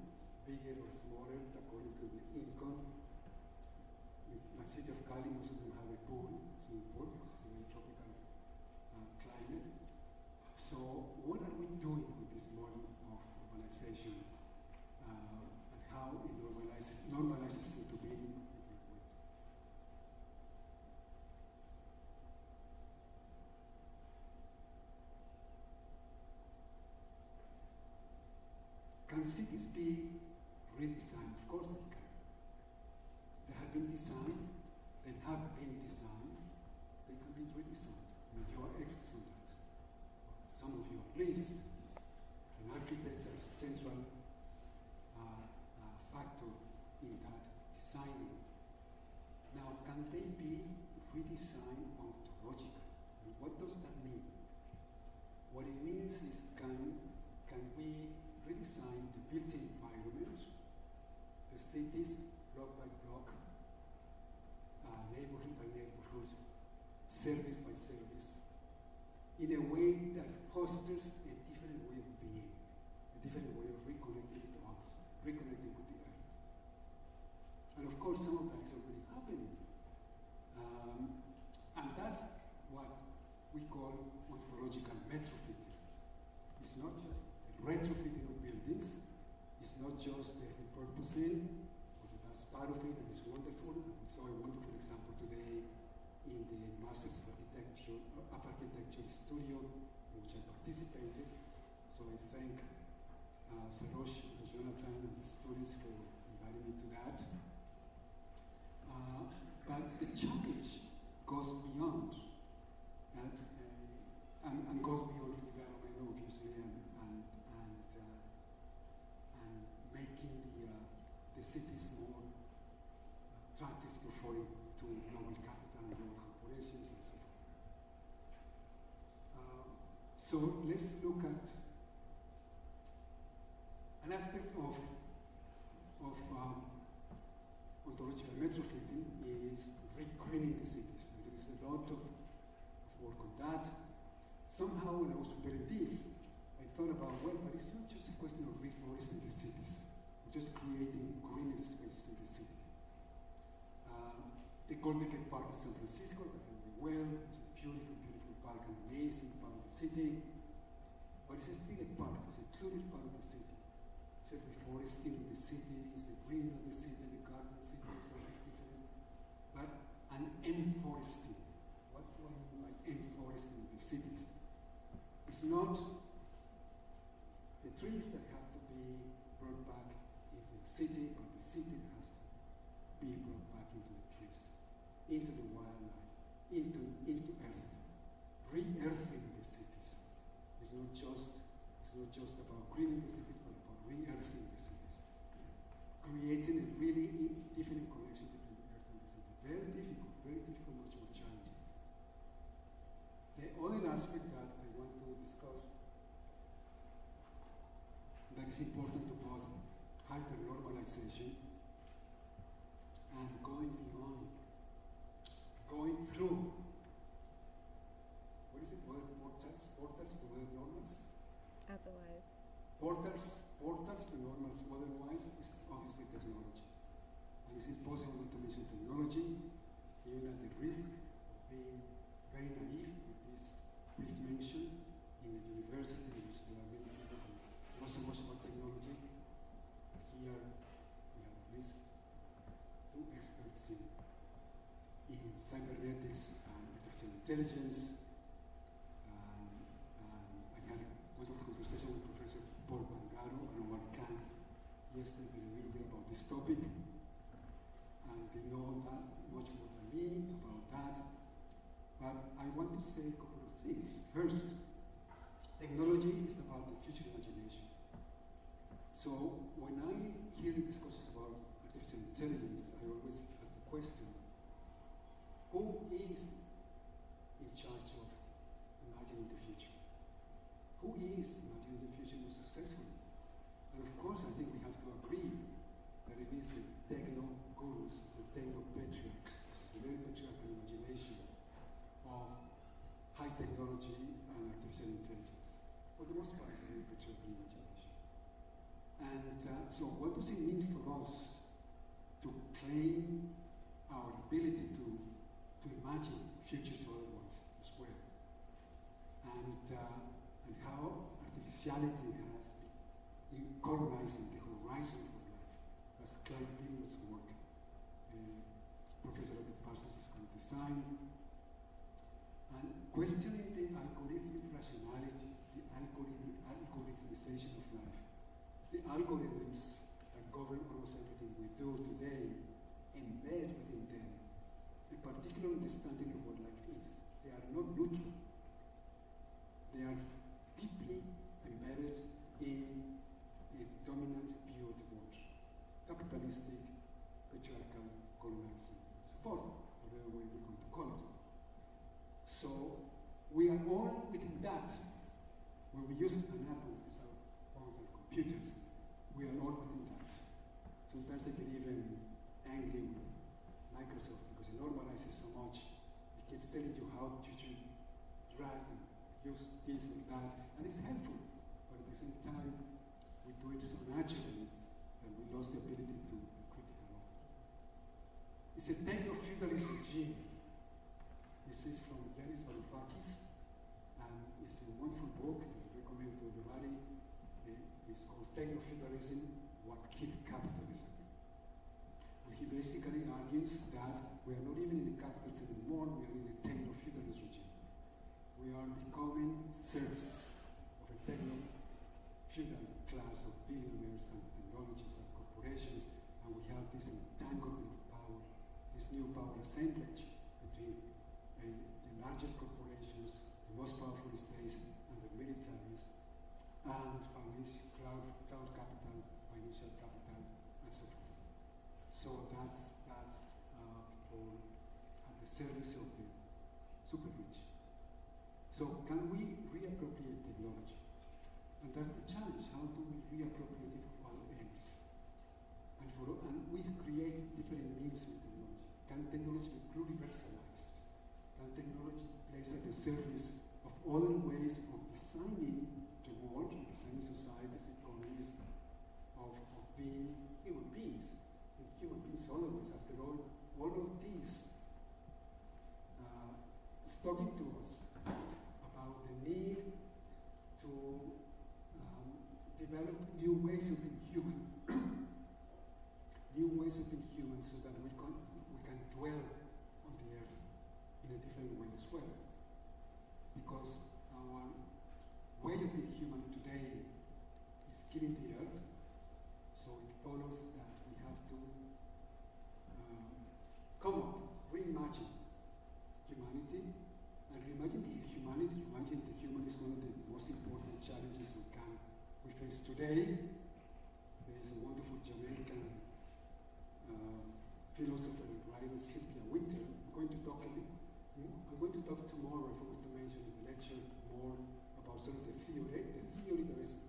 bigger or smaller, according to the income. In my city of Cali, most of them have a pool, swimming pool, because it's a very tropical climate. So what are we doing with this model of urbanization and how it normalizes into being in different ways? Can cities be redesigned? Of course they can. They have been designed, they have been designed, they can be redesigned. I mean, you are experts on that. Some of you at least. And architects are a central factor in that designing. Now, can they be redesigned ontologically? And what does that mean? What it means is can we redesign the built environment, the cities, block by block, neighborhood by neighborhood, service by service, in a way that fosters a different way of being, a different way of reconnecting to us, reconnecting with the earth. And of course, some of that is already happening. And that's what we call morphological retrofitting. It's not just retrofitting of buildings, it's not just the repurposing, although that's part of it and it's wonderful. And we saw a wonderful example today in the Masters of Architecture studio in which I participated. So I thank Sarosh and Jonathan and the students for inviting me to that. But the challenge goes beyond and goes beyond development, obviously, and making the cities more attractive to foreign, to global capital and global corporations and so forth. So let's look at an aspect of ontological retrofitting is reclaiming the cities. And there is a lot of work on that. Somehow when I was preparing this, I thought about, well, but it's not just a question of reforesting the cities, just creating greener spaces in the city. The Golden Gate Park in San Francisco, that you know well, it's a beautiful, beautiful park, an amazing part of the city, but it's still a park, it's a pluriversal part of the city. It's a reforesting of the city, it's the green of the city, the garden city, so it's different. But an enforesting. What do I mean by enforesting of the cities? It's not the trees that have to be brought back into the city, but the city that has to be brought back into the trees, into the wildlife, into earth, re-earthing the cities. It's not just about greening the cities, but about re-earthing the cities, creating a really different connection between the earth and the city. Very difficult, much more challenging. The other aspect that I want to discuss that is important to both hyper-normalization and going beyond, going through, what is it, portals to other normals? Otherwise. Portals to normals otherwise is obviously technology. And it's impossible to mention technology, even at the risk of being very naive with this brief mention in a university in which there are many people who know so much about technology. Here we have at least two experts in cybernetics and artificial intelligence. But I want to say a couple of things. First, technology is about the future imagination. So when I hear discussions about artificial intelligence, I always ask the question, who is in charge of imagining the future? Who is imagining the future most successfully? And of course, I think we have to agree that it is the techno-gurus, the techno-patriarchs, which is a very patriarchal imagination of high technology and artificial intelligence. For the most part, it's a very patriarchal imagination. And so what does it mean for us to claim our ability to imagine futures for other ones as well? And how artificiality has been colonizing the horizon for life, as Clive Dillon's work, professor at the Parsons School of Design, and questioning the algorithmic rationality, the algorithmization of life. The algorithms that govern almost everything we do today embed within them a particular understanding of what life is. They are not neutral. They are deeply embedded in a dominant view of the world. Capitalistic, patriarchal, colonizing, and so forth, whatever way we're going to call it. So we are all within that. When we use an apple, our phones and computers, we are all within that. Sometimes I get even angry with Microsoft because it normalizes so much. It keeps telling you how you should write and use this and that, and it's helpful. But at the same time, we do it so naturally that we lost the ability to be critical of it. It's a techno-feudalist regime. This is from Yanis Varoufakis, and it's a wonderful book that I recommend to everybody. It's called Techno-Feudalism, What Killed Capitalism. And he basically argues that we are not even in the capitalism anymore, we are in a techno-feudalist regime. We are becoming serfs of a techno-feudal class of billionaires and technologies and corporations, and we have this entanglement of power, this new power assemblage between the largest corporations, the most powerful states, and the militaries, and cloud capital, financial capital, and so forth. So that's for at the service of the super rich. So can we reappropriate technology? And that's the challenge. How do we reappropriate it for all ends? And we create different means with technology. Can technology be pluriversalized? Can technology place at the service of other ways of designing the world, designing societies, economies, of being human beings? And human beings otherwise, after all of these is talking to us about the need to develop new ways of being human. New ways of being human so that we can dwell on the earth in a different way as well. Because our way of being human today is killing the earth, so it follows that we have to come up, reimagine humanity, and reimagine the humanity. Reimagine the human is one of the most important challenges we face today. There is a wonderful Jamaican philosopher and writer, Cynthia Winter. I'm going to talk tomorrow, if I were to mention in the lecture, more about sort of the theory that is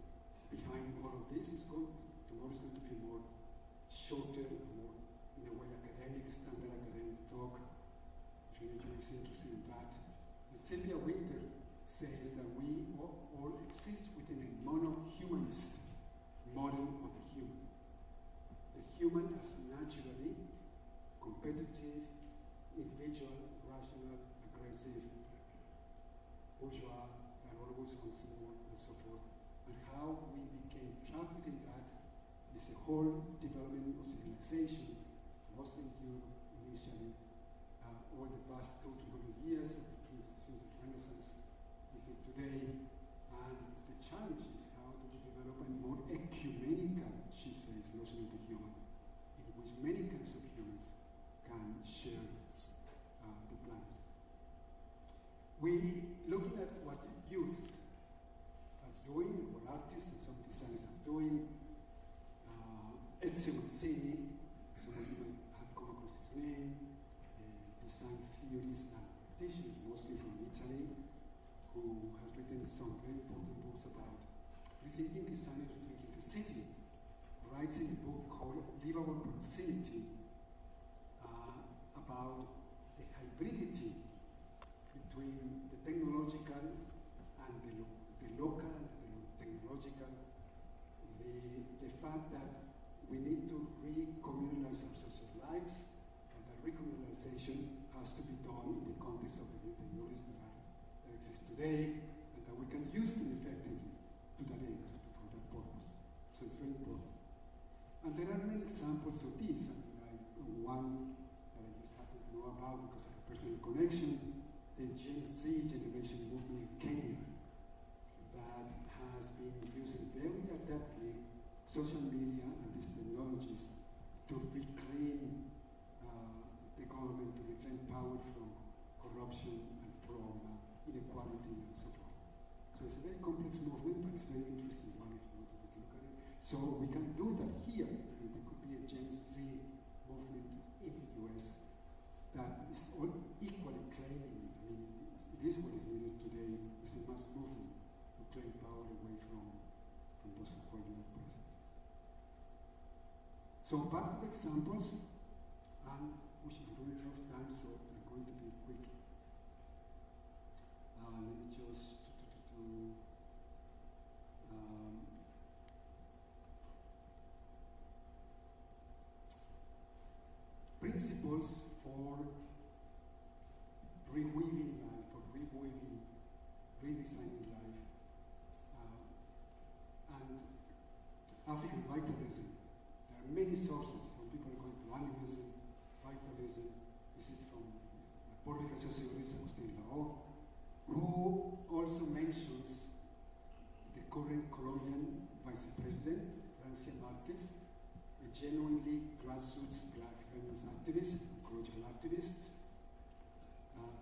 behind all of this. Tomorrow is going to be more shorter, more in a way academic, standard academic talk. If anybody is interested in that. And Cynthia Winter says that we all exist within a mono-humanist model of the human. The human as naturally competitive, individual, rational, aggressive, bourgeois, and always wants more, and so forth. And how we became trapped in that is a whole development of civilization, mostly in Europe initially, over the past 200-300 years, since the Renaissance until today. And the challenge is how do we develop a more ecumenical, she says, notion of the human, in which many kinds of humans can share the planet. we looking at what youth are doing, what artists and some designers are doing. Ezio Mazzini, some of you might have come across his name, design theorist and practitioner, mostly from Italy, who has written some very important books about rethinking design and rethinking the city. Writes in a book called Livable Proximity about the hybridity between the technological and the local and the technological, the fact that we need to re-communalize our social lives, and that re-communalization has to be done in the context of the new technologies that exist today, and that we can use them effectively to that end, for that purpose. So it's very important. And there are many examples of this. I mean, one that I just happen to know about because of a personal connection, the Gen Z generation movement in Kenya that has been using very adeptly social media and these technologies to reclaim the government, to reclaim power from corruption and from inequality and so forth. So it's a very complex movement, but it's very interesting one if you want to take a look at it. So we can do that here. I mean, there could be a Gen Z movement in the US that is all equally claiming. I mean, it is what is needed today. It's a mass movement to claim power away from those who hold it at present. So back to the examples, and we should run out of time, so I'm going to be quick. Let me just principles for reweaving life, for redesigning life, and African vitalism. There are many sources. Some people are going to animism, vitalism. This is from the Puerto Rican sociologist Agustin Lao, who also mentions the current Colombian vice president, Francia Marquez, a genuinely grassroots black feminist activist, ecological activist.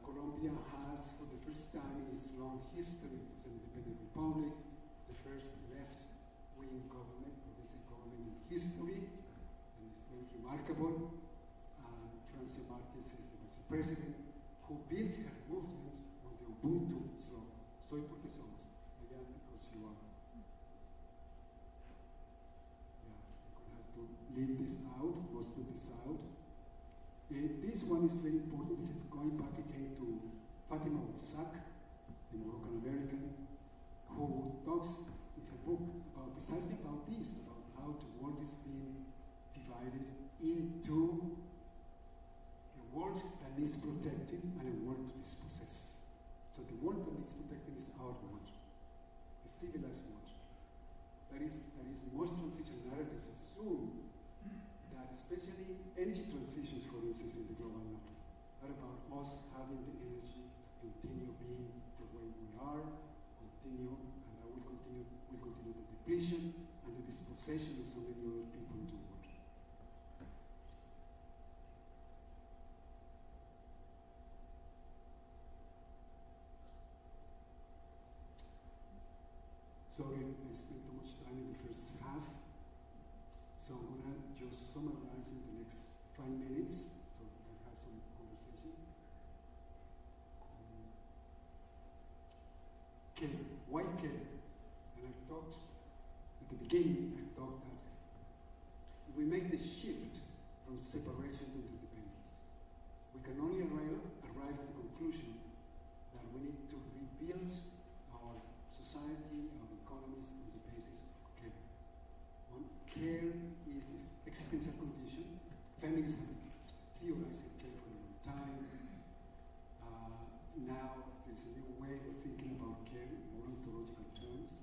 Colombia has, for the first time in its long history as an independent republic, the first left-wing government, progressive government in history, and it's very remarkable. Francia Marquez is the vice president who built her movement on the Ubuntu slogan. Soy porque somos. Again, because you are. Yeah, you're going to have to leave this out, most of this out. This one is very important. This is going back again to Fatima Wissak, the Moroccan American, who talks in her book about precisely about this, about how the world is being divided into a world that needs protecting and a world that is possessed. So the world that needs protecting is our world, the civilized world. That is most transition narratives assume that especially energy transitions, for instance, in the global north, are about us having the energy to continue being the way we are, continue, and that will continue the depletion and the dispossession of so many other people in the world. Sorry, I spent too much time in the first half. So I'm going to just summarize in the next 5 minutes so we can have some conversation. Care. Why care? And I talked at the beginning, I thought that we make the shift from separation to independence. We can only arrive at the conclusion that we need to rebuild our society, our economies on the basis of care. Care is an existential condition. Feminists have theorized care for a long time. Now there's a new way of thinking about care in more ontological terms.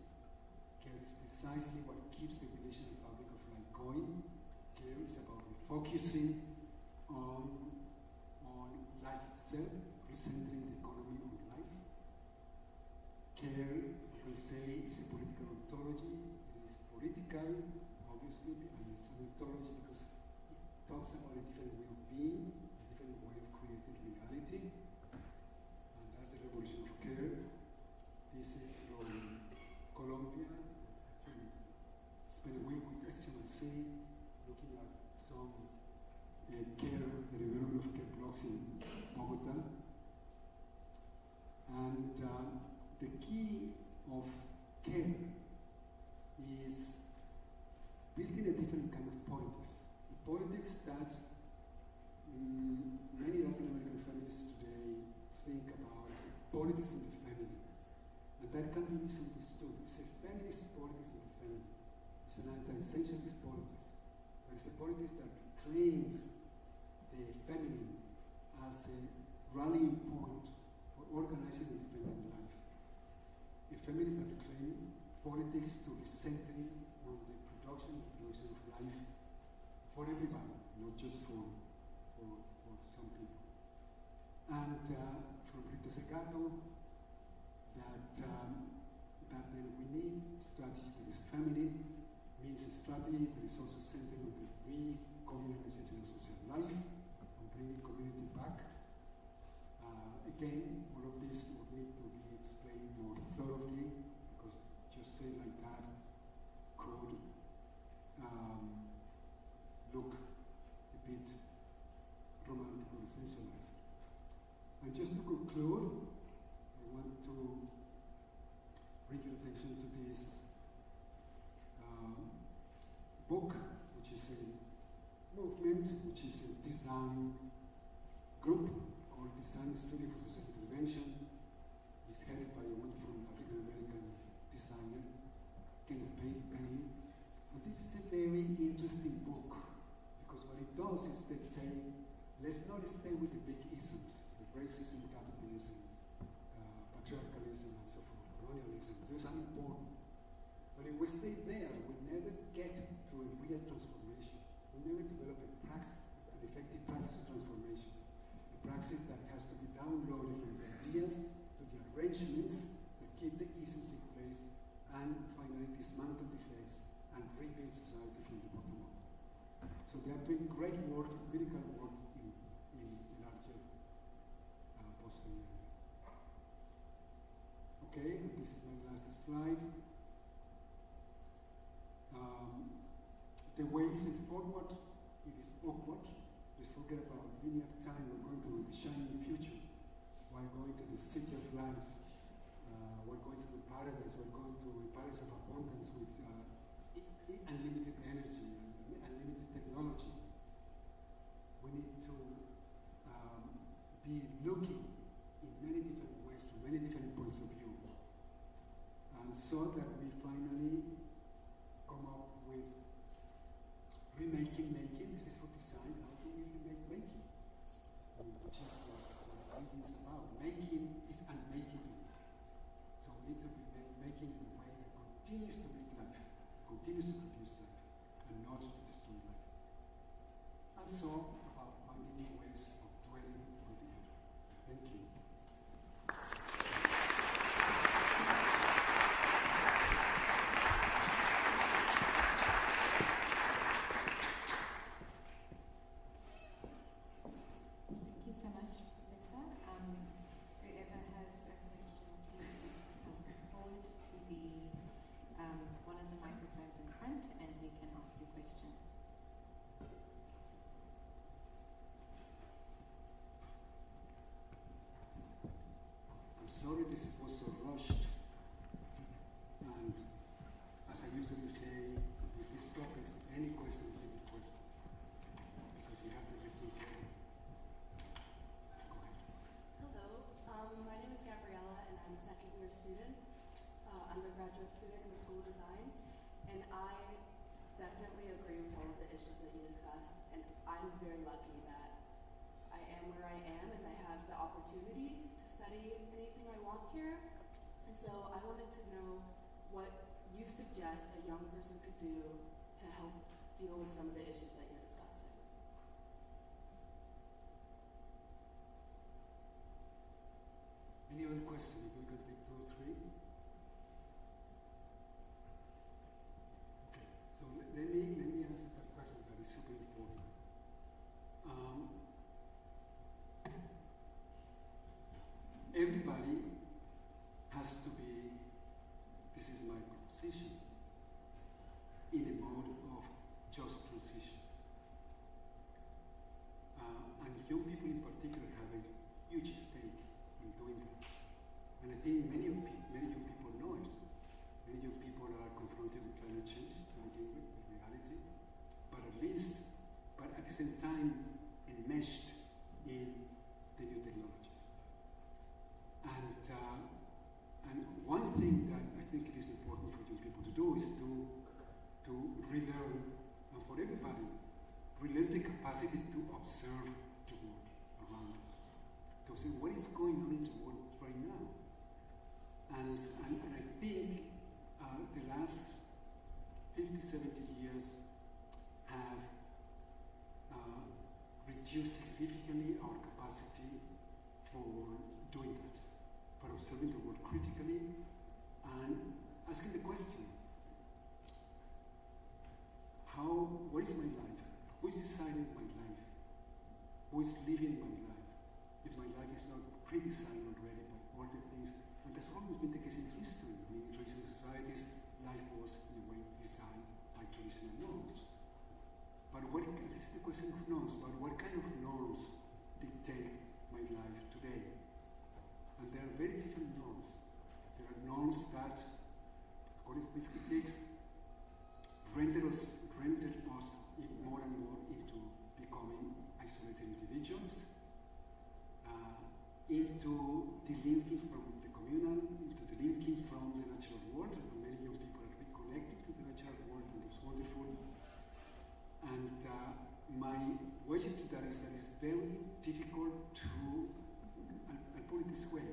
Care is precisely what keeps the relational fabric of life going. Care is about refocusing on life itself, recentering the economy on life. Care, you can say, is a political ontology. It is political, obviously, and it's an ontology because it talks about a different way of being, a different way of creating reality, and that's the revolution of Malta. And the key of care is building a different kind of politics. The politics that many Latin American families today think about as a politics in the family. And that can be misunderstood. It's a feminist politics in the family. It's an anti-essentialist politics. But it's a politics that claims the feminine as a rallying point for organizing independent life. A feminist that claim politics to be centering on the production of life for everybody, not just for some people. And from Rita Segato, that then we need strategy that is feminine, means a strategy that is also centered on the re-communalization of social life, on bringing community back. Again, all of this would need to be explained more thoroughly, because just saying like that could look a bit romantic or essentialized. And just to conclude, I want to bring your attention to this book, which is a movement, which is a design group called Design Studio for Social Intervention. It's headed by a wonderful African-American designer, Kenneth Bailey. And this is a very interesting book, because what it does is they say, let's not stay with the big isms, the racism, capitalism, patriarchalism, and so forth, colonialism. Those are important. But if we stay there, we never get to a real transformation. We never develop a praxis, an effective praxis of transformation. A praxis that has to be downloaded from the ideas to the arrangements that keep the isms in place, and finally dismantle the defects and rebuild society from the bottom up. So they are doing great work, critical work in larger Boston area. Okay, and this is my last slide. The way is forward, it is awkward. Let's forget about linear time. We're going to the shining future. We're going to the city of lights. We're going to the paradise. We're going to a paradise of abundance with unlimited energy and unlimited technology. We need to be looking in many different ways, from many different points of view, and so that we finally come up with remaking making. This is for design. How do we remake making? Which is what reading is about. Making is unmaking. So we need to remake making in a way that continues to make life, continues to produce life, and not to destroy life. And so about finding new ways of dwelling on the earth. Thank you. Sorry this was so rushed, and as I usually say, with these topics, any question is any question, because we have to repeat it. Go ahead. Hello, my name is Gabriella, and I'm a second-year student, undergraduate student in School of Design, and I definitely agree with all of the issues that you discussed, and I'm very lucky that I am where I am, and I have the opportunity to study anything I want here. And so I wanted to know what you suggest a young person could do to help deal with some of the issues that you're discussing. Any other questions? We can take 2 or 3. Okay, so let me answer that question that is super important. Everybody has to be, this is my proposition, in a mode of just transition. relearn the capacity to observe the world around us, to see what is going on in the world right now. And I think the last 50, 70 years have reduced significantly our capacity for doing that, for observing the world critically and asking the question, what is my life? Who is deciding my life? Who is living my life? If my life is not pre-designed already by all the things, and that's always been the case in history. I mean, in traditional societies, life was in a way designed by traditional norms. But this is the question of norms, but what kind of norms dictate my life today? And there are very different norms. There are norms that, according to these critics, render us more and more into becoming isolated individuals, into delinking from the communal, into delinking from the natural world. And many young people are reconnected to the natural world, and it's wonderful. And my wager to that is that it's very difficult to, I'll put it this way.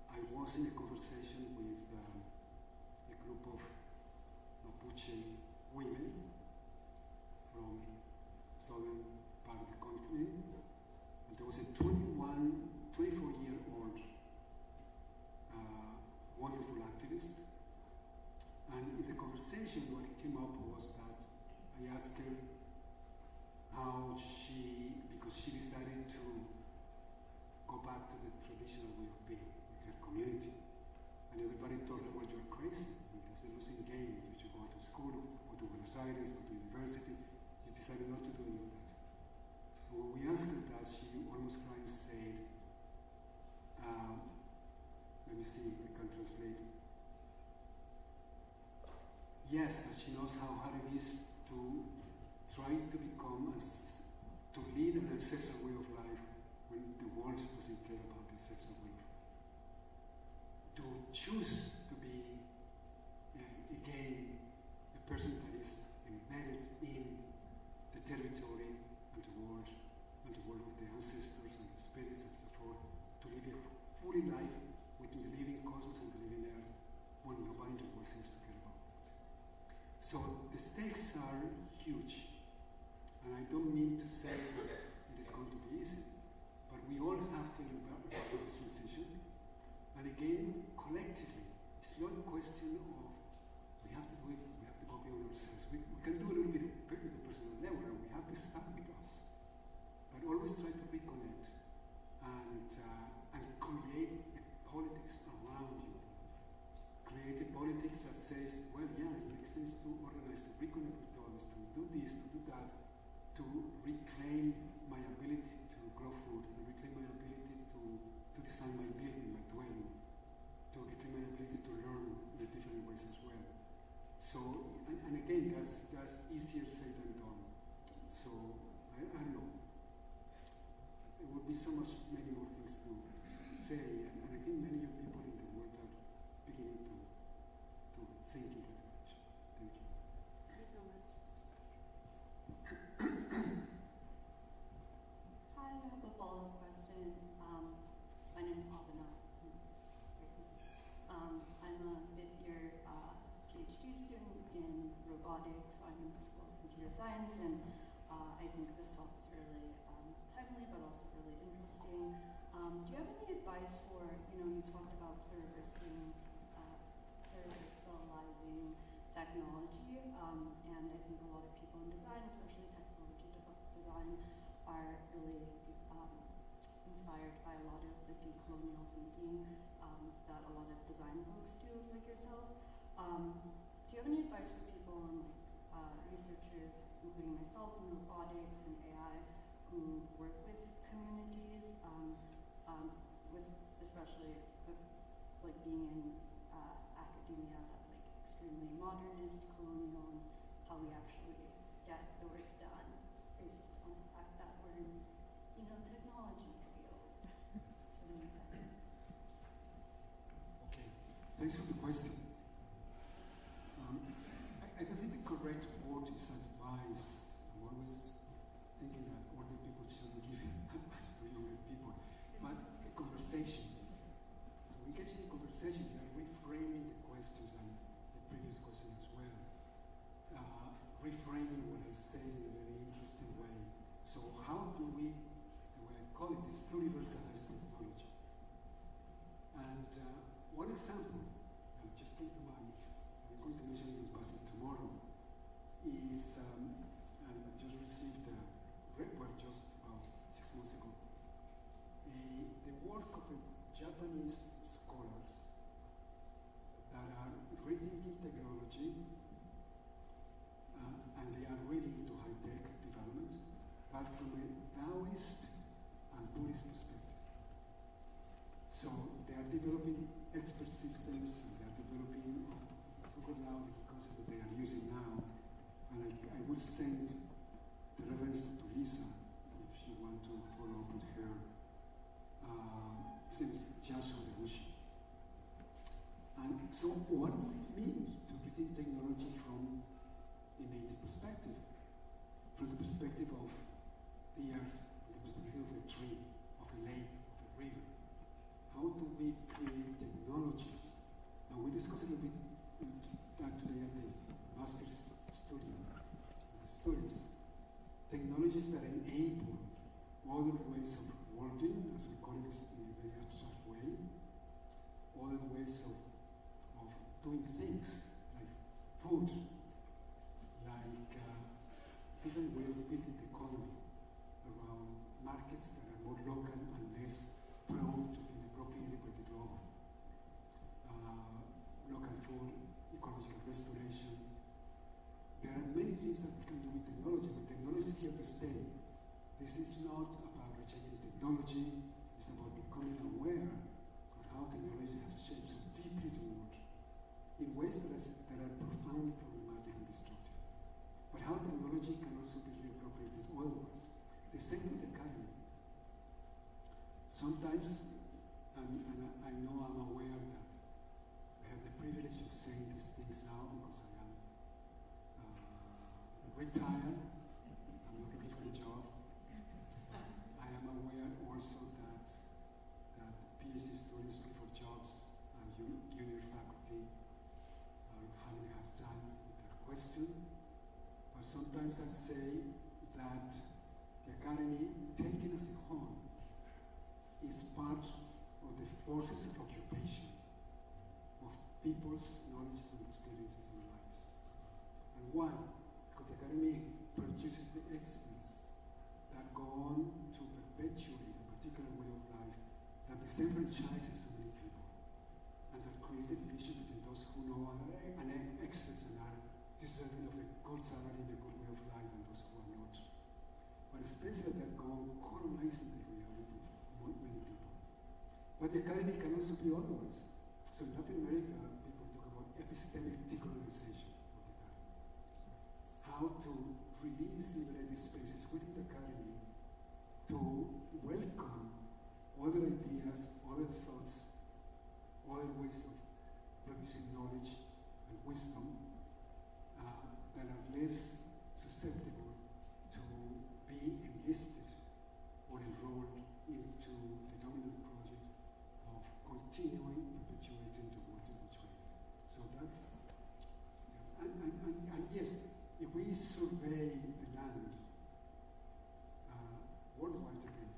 I was in a conversation with a group of Mapuche women from southern part of the country, and there was a 24-year-old wonderful activist, and in the conversation what came up was that I asked her how because she decided to go back to the traditional way of being with her community, and everybody told her, well, you're crazy, because the losing game, you should go to school, go to Buenos Aires, go to university. She decided not to do any of that. And when we asked her that, she almost crying said, let me see if I can translate. Yes, that she knows how hard it is to try to to lead an ancestral way of life when the world doesn't care about the ancestral way of life. To choose to be, again, a person that is embedded in the territory and the world of the ancestors and the spirits and so forth, to live a fully life within the living cosmos and the living earth when nobody in the world seems to care about that. So the stakes are huge, and I don't mean to say it is going to be easy, but we all have to embark on this transition. And again, collectively, it's not a question of we have to do it, we have to go beyond ourselves. We can do a little bit at the personal level, and we have to start with us. But always try to reconnect and create a politics around your life. Create a politics that says, well, yeah, it makes sense to organize, to reconnect with others, to do this, to do that, to reclaim my ability to grow food, to reclaim my ability to design my building, my dwelling, to reclaim my ability to learn in different ways as well. So, and again, that's easier said than done. So, I don't know. There would be so many more things to say, and I think many of people in the world are beginning to think in that direction. Thank you. Thank you so much. Hi, I have a follow-up question. My name is Abhina. I'm a fifth-year PhD student in robotics. I'm in the School of Computer Science, and I think this talk is really timely, but also really interesting. Do you have any advice for, you talked about pluriversalizing technology, and I think a lot of people in design, especially technology design, are really inspired by a lot of the decolonial thinking that a lot of design folks do, like yourself. Do you have any advice for people and researchers, including myself in robotics and AI, who work with communities, especially with like being in academia that's like extremely modernist, colonial, and how we actually get the work done based on the fact that we're in, technology fields. Okay, thanks for the question. I don't think the correct word is advice. I'm always Japanese scholars that are rethinking technology, and they are really into high-tech development, but from a Taoist and Buddhist perspective. So they are developing expert systems, and they are developing, I forgot now the concept that they are using now, and I will send the reference to Lisa if you want to follow up with her. His name is Yasuo Debushi. And so what would it mean to rethink technology from a native perspective? From the perspective of the earth, from the perspective of a tree, of a lake, of a river. How do we create technologies? And we discussed a little bit that today at the master's studies. Technologies that enable other ways of working, as we call it in a very abstract way, other ways of doing things, like food, like even way of building the economy around markets that are more local and less prone to being appropriated by the global. Local food, ecological restoration. There are many things that we can do with technology, but technology is here to stay. This is not about rejecting technology, it's about becoming aware of how technology has shaped so deeply the world in ways that are profoundly problematic and destructive. But how technology can also be reappropriated otherwise. The same with the academy. Sometimes, and I know I'm aware that I have the privilege of saying these things now because I am retired, I'm not looking for a job. I am aware also that PhD students looking for jobs and junior faculty are having a hard time with that question. But sometimes I say that the academy, taken as a whole, is part of the forces of occupation of people's knowledges and experiences and lives. And why? Because the academy produces the experts that go on to perpetuate a particular way of life that disenfranchises so many people, and that creates a division between those who know and experts and are deserving of a good salary and a good way of life and those who are not. But especially that go on colonizing the reality of many people. But the academy can also be otherwise. So in Latin America, people talk about epistemic decolonization of the academy. How to release liberated spaces within the academy to welcome other ideas, other thoughts, other ways of producing knowledge and wisdom that are less susceptible to be enlisted or enrolled into the dominant project of continuing perpetuating the world in which we live. So that's, and yes, if we survey the land worldwide today,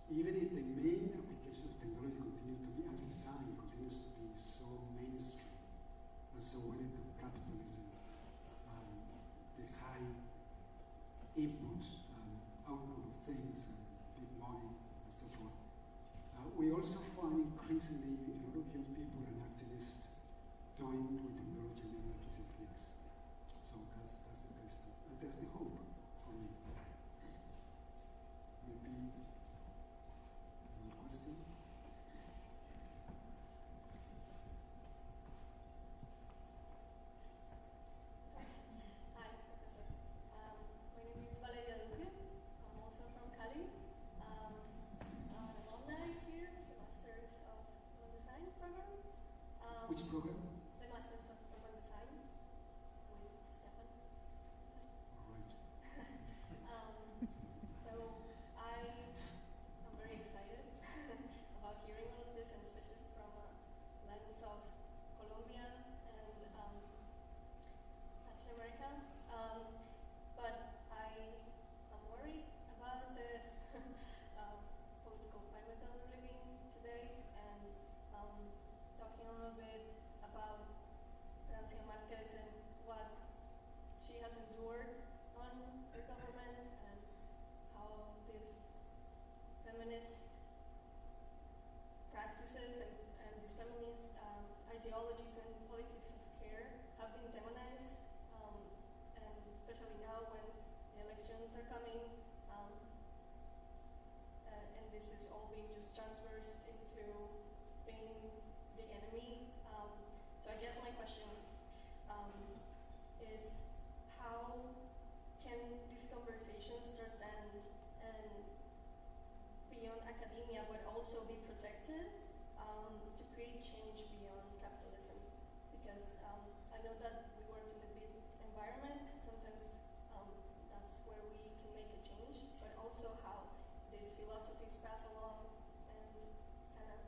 even if the main application of technology continues to be, and design continues to be so mainstream and so wedded to capitalism, the high input and output of things and big money and so forth, we also find increasingly a lot of young people and activists doing with technology many interesting things. So that's the best, and that's the hope for me. Maybe another question? Hi, Professor. My name is Valeria Duque. I'm also from Cali. I'm an alumni here, the Masters of Urban Design program. Which program? The Masters of Urban Design. me. So I guess my question is how can these conversations transcend and beyond academia, but also be protected to create change beyond capitalism? Because I know that we work in the big environment. Sometimes that's where we can make a change, but also how these philosophies pass along and kind of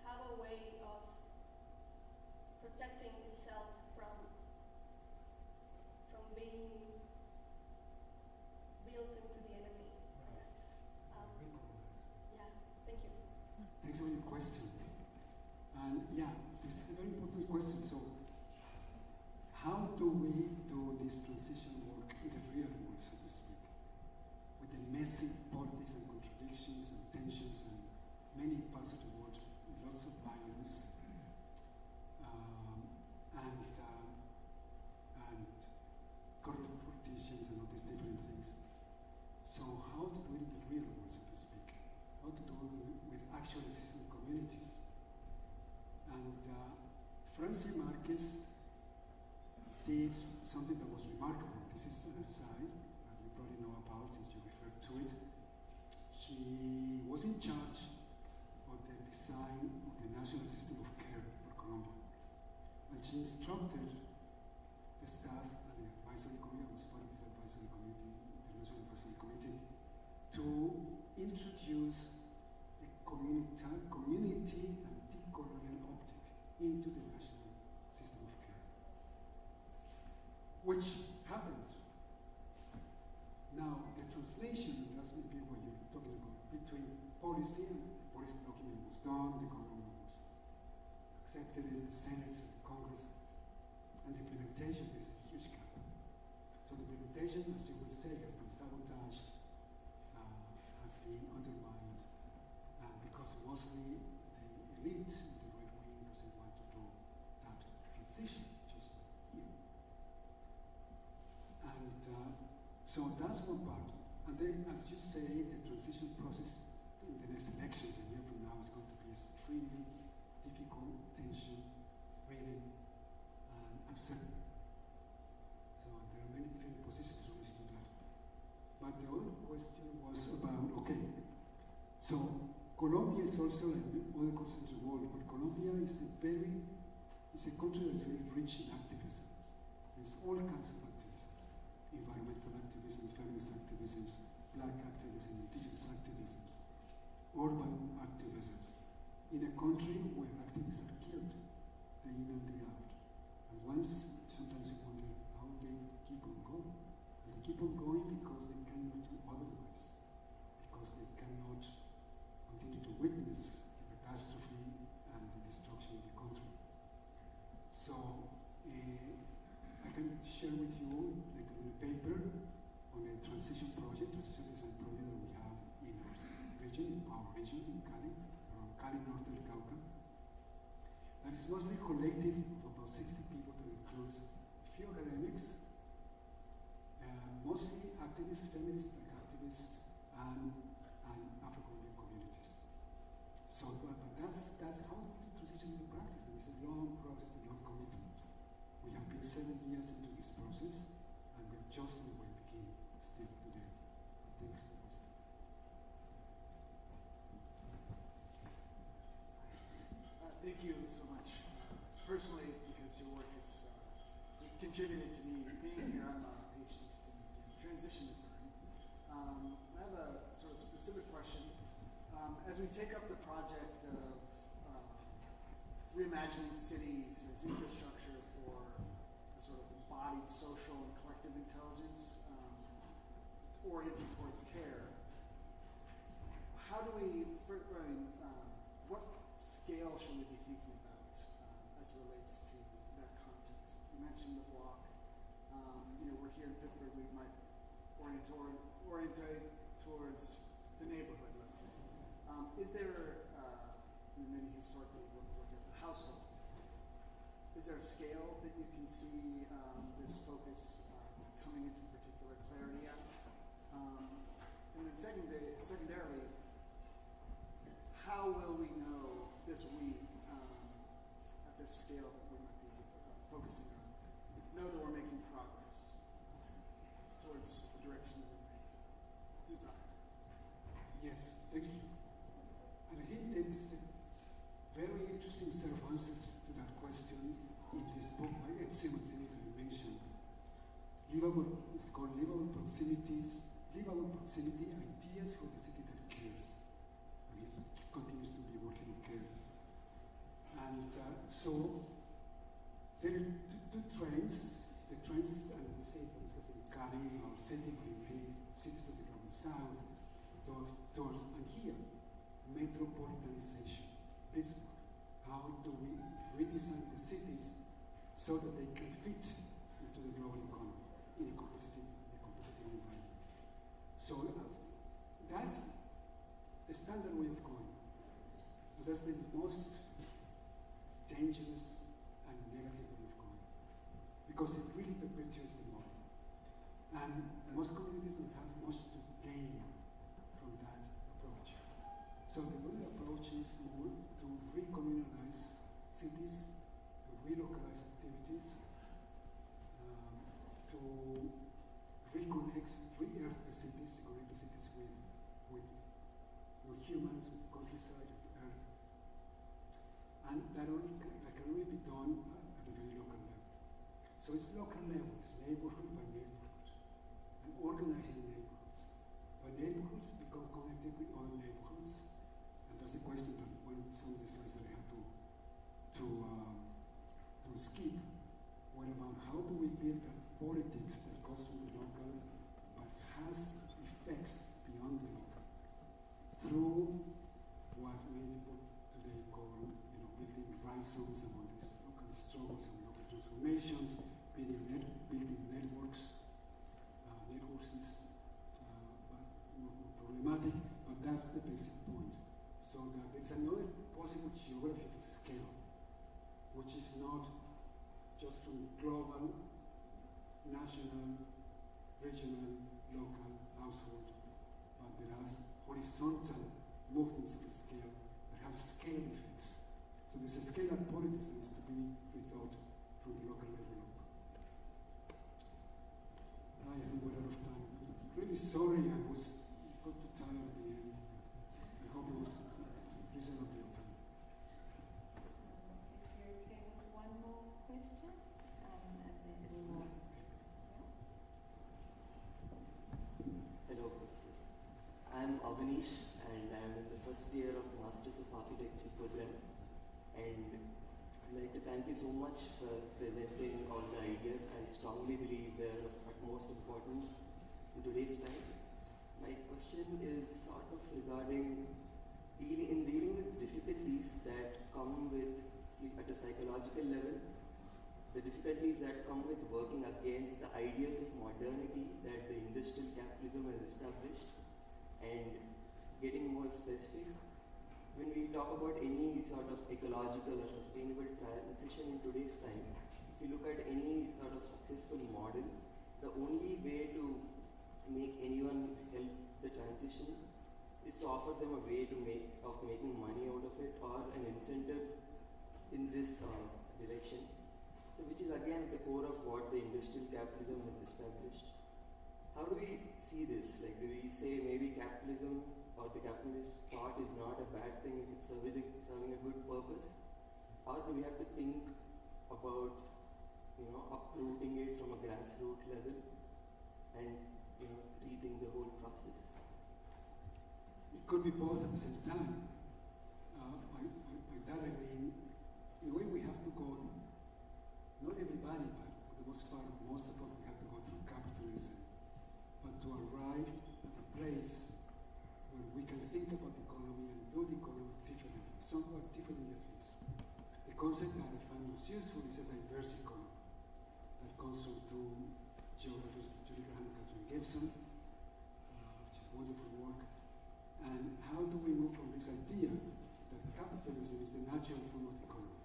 have a way of protecting itself from being built into the enemy. Yeah, thank you. Thanks for your question. And yeah, this is a very important question. So, how do we do this transition work in the real world, so to speak, with the messy politics and contradictions and tensions and many parts of the world, lots of violence, and corrupt politicians and all these different things. So how to do it in the real world, so to speak? How to do it with actual existing communities? And Francia Marquez did something that was remarkable. This is an aside that you probably know about since you referred to it. She was in charge of the design of the national system of care for Colombia. And she instructed the staff and the advisory committee, I was part of this advisory committee, the national advisory committee, to introduce a community and decolonial optic into the national system of care, which happened. Now, the translation, and that's maybe what you're talking about, between policy and the policy document was done, the government was accepted in the Senate, the Congress, and the implementation is a huge gap. So the implementation, as you would say, has been sabotaged, has been undermined, because mostly the elite in the right wing doesn't want to do that transition, which is here. And so that's one part. And then, as you say, the transition process in the next elections a year from now is going to be extremely difficult, tension, really, and uncertain. So there are many different positions related to that. But the other question was about, okay, so Colombia is also like other countries in the world, but Colombia is a country that is very rich in activisms. There's all kinds of activisms: environmental activism, feminist activisms, black activism, indigenous activisms, urban activisms, in a country where activists are killed day in and day out. And sometimes you wonder how they keep on going. And they keep on going because they cannot do otherwise, because they cannot continue to witness the catastrophe and the destruction of the country. So I can share with you later in the paper on the transition design project that we have in our region, in Cali, around Cali, north del Cauca. That is mostly a collective of about 60 people that includes a few academics, mostly activists, feminist activists, and Afro-Colombian communities. So, but that's how we transition into practice. And it's a long process, a long commitment. We have been 7 years into this process, and we're just in the very beginning still today. Thanks for the question. Thank you so much. Personally, because your work has contributed to me being here. I'm a PhD student in transition design. I have a sort of specific question. As we take up the project of reimagining cities as infrastructure for a sort of embodied social and collective intelligence oriented towards care, how do we, what scale should we be thinking about as it relates to that context? You mentioned the block. We're here in Pittsburgh. We might orientate towards the neighborhood, let's say. Is there, maybe historically, we'll look at the household. Is there a scale that you can see this focus coming into particular clarity at? And then secondarily, how will we know this we, at this scale that we might be focusing on, know that we're making progress towards the direction that we might desire? Yes, thank you. And I think there is a very interesting set of answers to that question in this book by Ed Simmons that you mentioned. It's called Livable Proximity Ideas for the City That Cares. And he continues to be working on care. And so there are two trends. The trends, and we say, for instance, in Cali or Celtic or in many cities of the global south, towards, and here, metropolitanization. Bismarck. How do we redesign the cities so that they can fit into the global economy in a competitive environment? So that's the standard way of going. But that's the most dangerous and negative way of going, because it really perpetuates the model. And most communities don't have much to gain from that approach. So the good approach is more to recommunalize cities, to relocalize activities, to re-earth the cities with humans, with countryside, with the earth. And that can only be done at a very local level. So it's local level, it's neighborhood by neighborhood, and organizing neighborhoods. By neighborhoods become connected with other neighborhoods. And that's a question that some of the slides that I had to skip were about how do we build that politics that goes from the local but has effects beyond the local through what many people today call, building rhizomes and all these local struggles and local transformations, building networks. Networks is more problematic, but that's the basic point. So that it's another possible geography of scale, which is not just from global, national, regional, local, household, but there are horizontal movements of scale that have scale effects. So there's a scale of politics that needs to be rethought from the local level up. I think we're out of time. Really sorry I got too tired at the end. I hope it was reasonably on time. If you're okay with one more question, and then we will. Hello, Professor. I'm Avanish, and I'm in the first year of Masters of Architecture program. And I'd like to thank you so much for presenting all the ideas. I strongly believe they're of utmost importance in today's time. My question is sort of regarding dealing with difficulties that come with, at a psychological level, the difficulties that come with working against the ideas of modernity that the industrial capitalism has established. And getting more specific, when we talk about any sort of ecological or sustainable transition in today's time, if you look at any sort of successful model, the only way to make anyone help the transition is to offer them a way of making money out of it, or an incentive in this direction. So which is again at the core of what the industrial capitalism has established. How do we see this? Like, do we say maybe capitalism or the capitalist thought is not a bad thing if it's serving a good purpose? Or do we have to think about, uprooting it from a grassroots level and, rethink the whole process? It could be both at the same time. By that I mean, in a way we have to go, not everybody, but for the most part, most of us, we have to go through capitalism. But to arrive at a place where we can think about the economy and do the economy differently, somewhat differently at least. The concept that I find most useful is a diverse economy that comes from two geographers, Julie Graham and Catherine Gibson, which is wonderful work. And how do we move from this idea that capitalism is the natural form of the economy,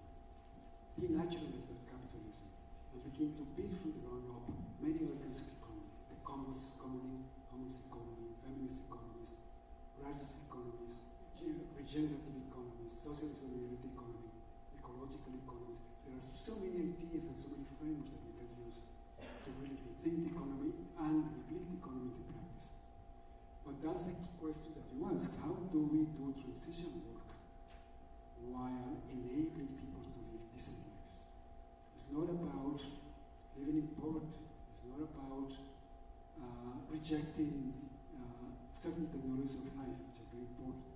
denaturalize that capitalism, and begin to build from the ground up many other kinds of economy, the commons economy, feminist economies, rights economies, regenerative economies, social solidarity economy, ecological economies. There are so many ideas and so many frameworks that we can use to really rethink the economy and rebuild the economy in practice. But that's a key question that you ask. How do we do transition work while enabling people to live decent lives? It's not about living in poverty. It's not about rejecting certain technologies of life, which are very important.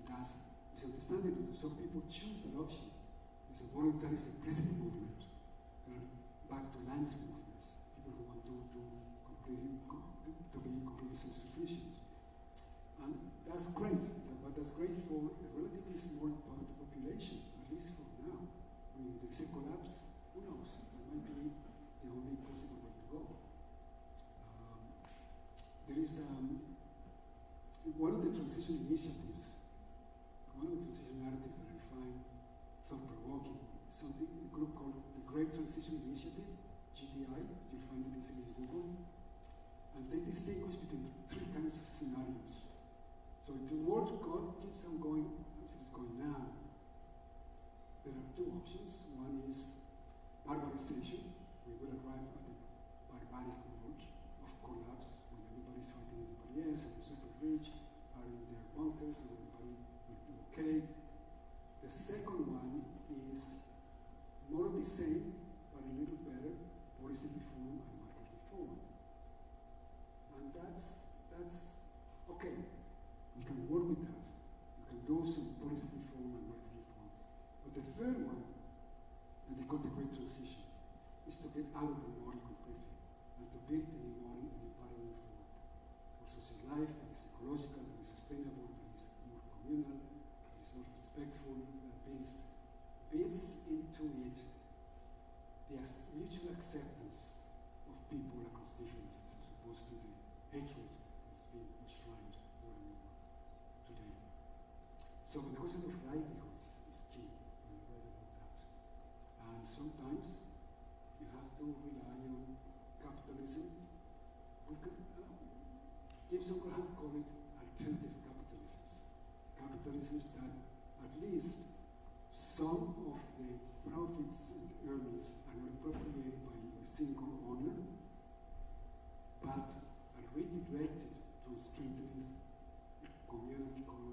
That's misunderstanding. So people choose that option. It's a voluntary simplicity movement. There are back to land movements. People who want to be completely self-sufficient. And that's great, but that's great for a relatively small part of the population, at least for now. I mean, the collapse, who knows? That might be the only possible way to go. There is one of the transition initiatives, one of the transition narratives that I find thought-provoking, something a group called the Great Transition Initiative, GTI. You'll find it easily in Google. And they distinguish between three kinds of scenarios. So if the world keeps on going as it is going now, there are two options. One is barbarization. We will arrive at a barbaric world of collapse when everybody's fighting everybody else and the super rich are in their bunkers and everybody will be okay. The second one is more of the same, but a little better, policy reform and market reform. And that's okay. We can work with that. We can do some policy reform and market reform. But the third one, that they call the Great Transition, is to get out of the model completely and to build a new model, a new paradigm for social life that is ecological, that is sustainable, that is more communal, that is more respectful, that builds into it the mutual acceptance of people across differences as opposed to the hatred that's being enshrined more and more today. So the question of livelihoods is key. I'm right about that. And sometimes you have to rely on capitalism. We could, Gibson Graham called it alternative capitalisms. Capitalisms that at least some of the profits and earnings are not appropriated by a single owner, but are redirected to strengthening communal economy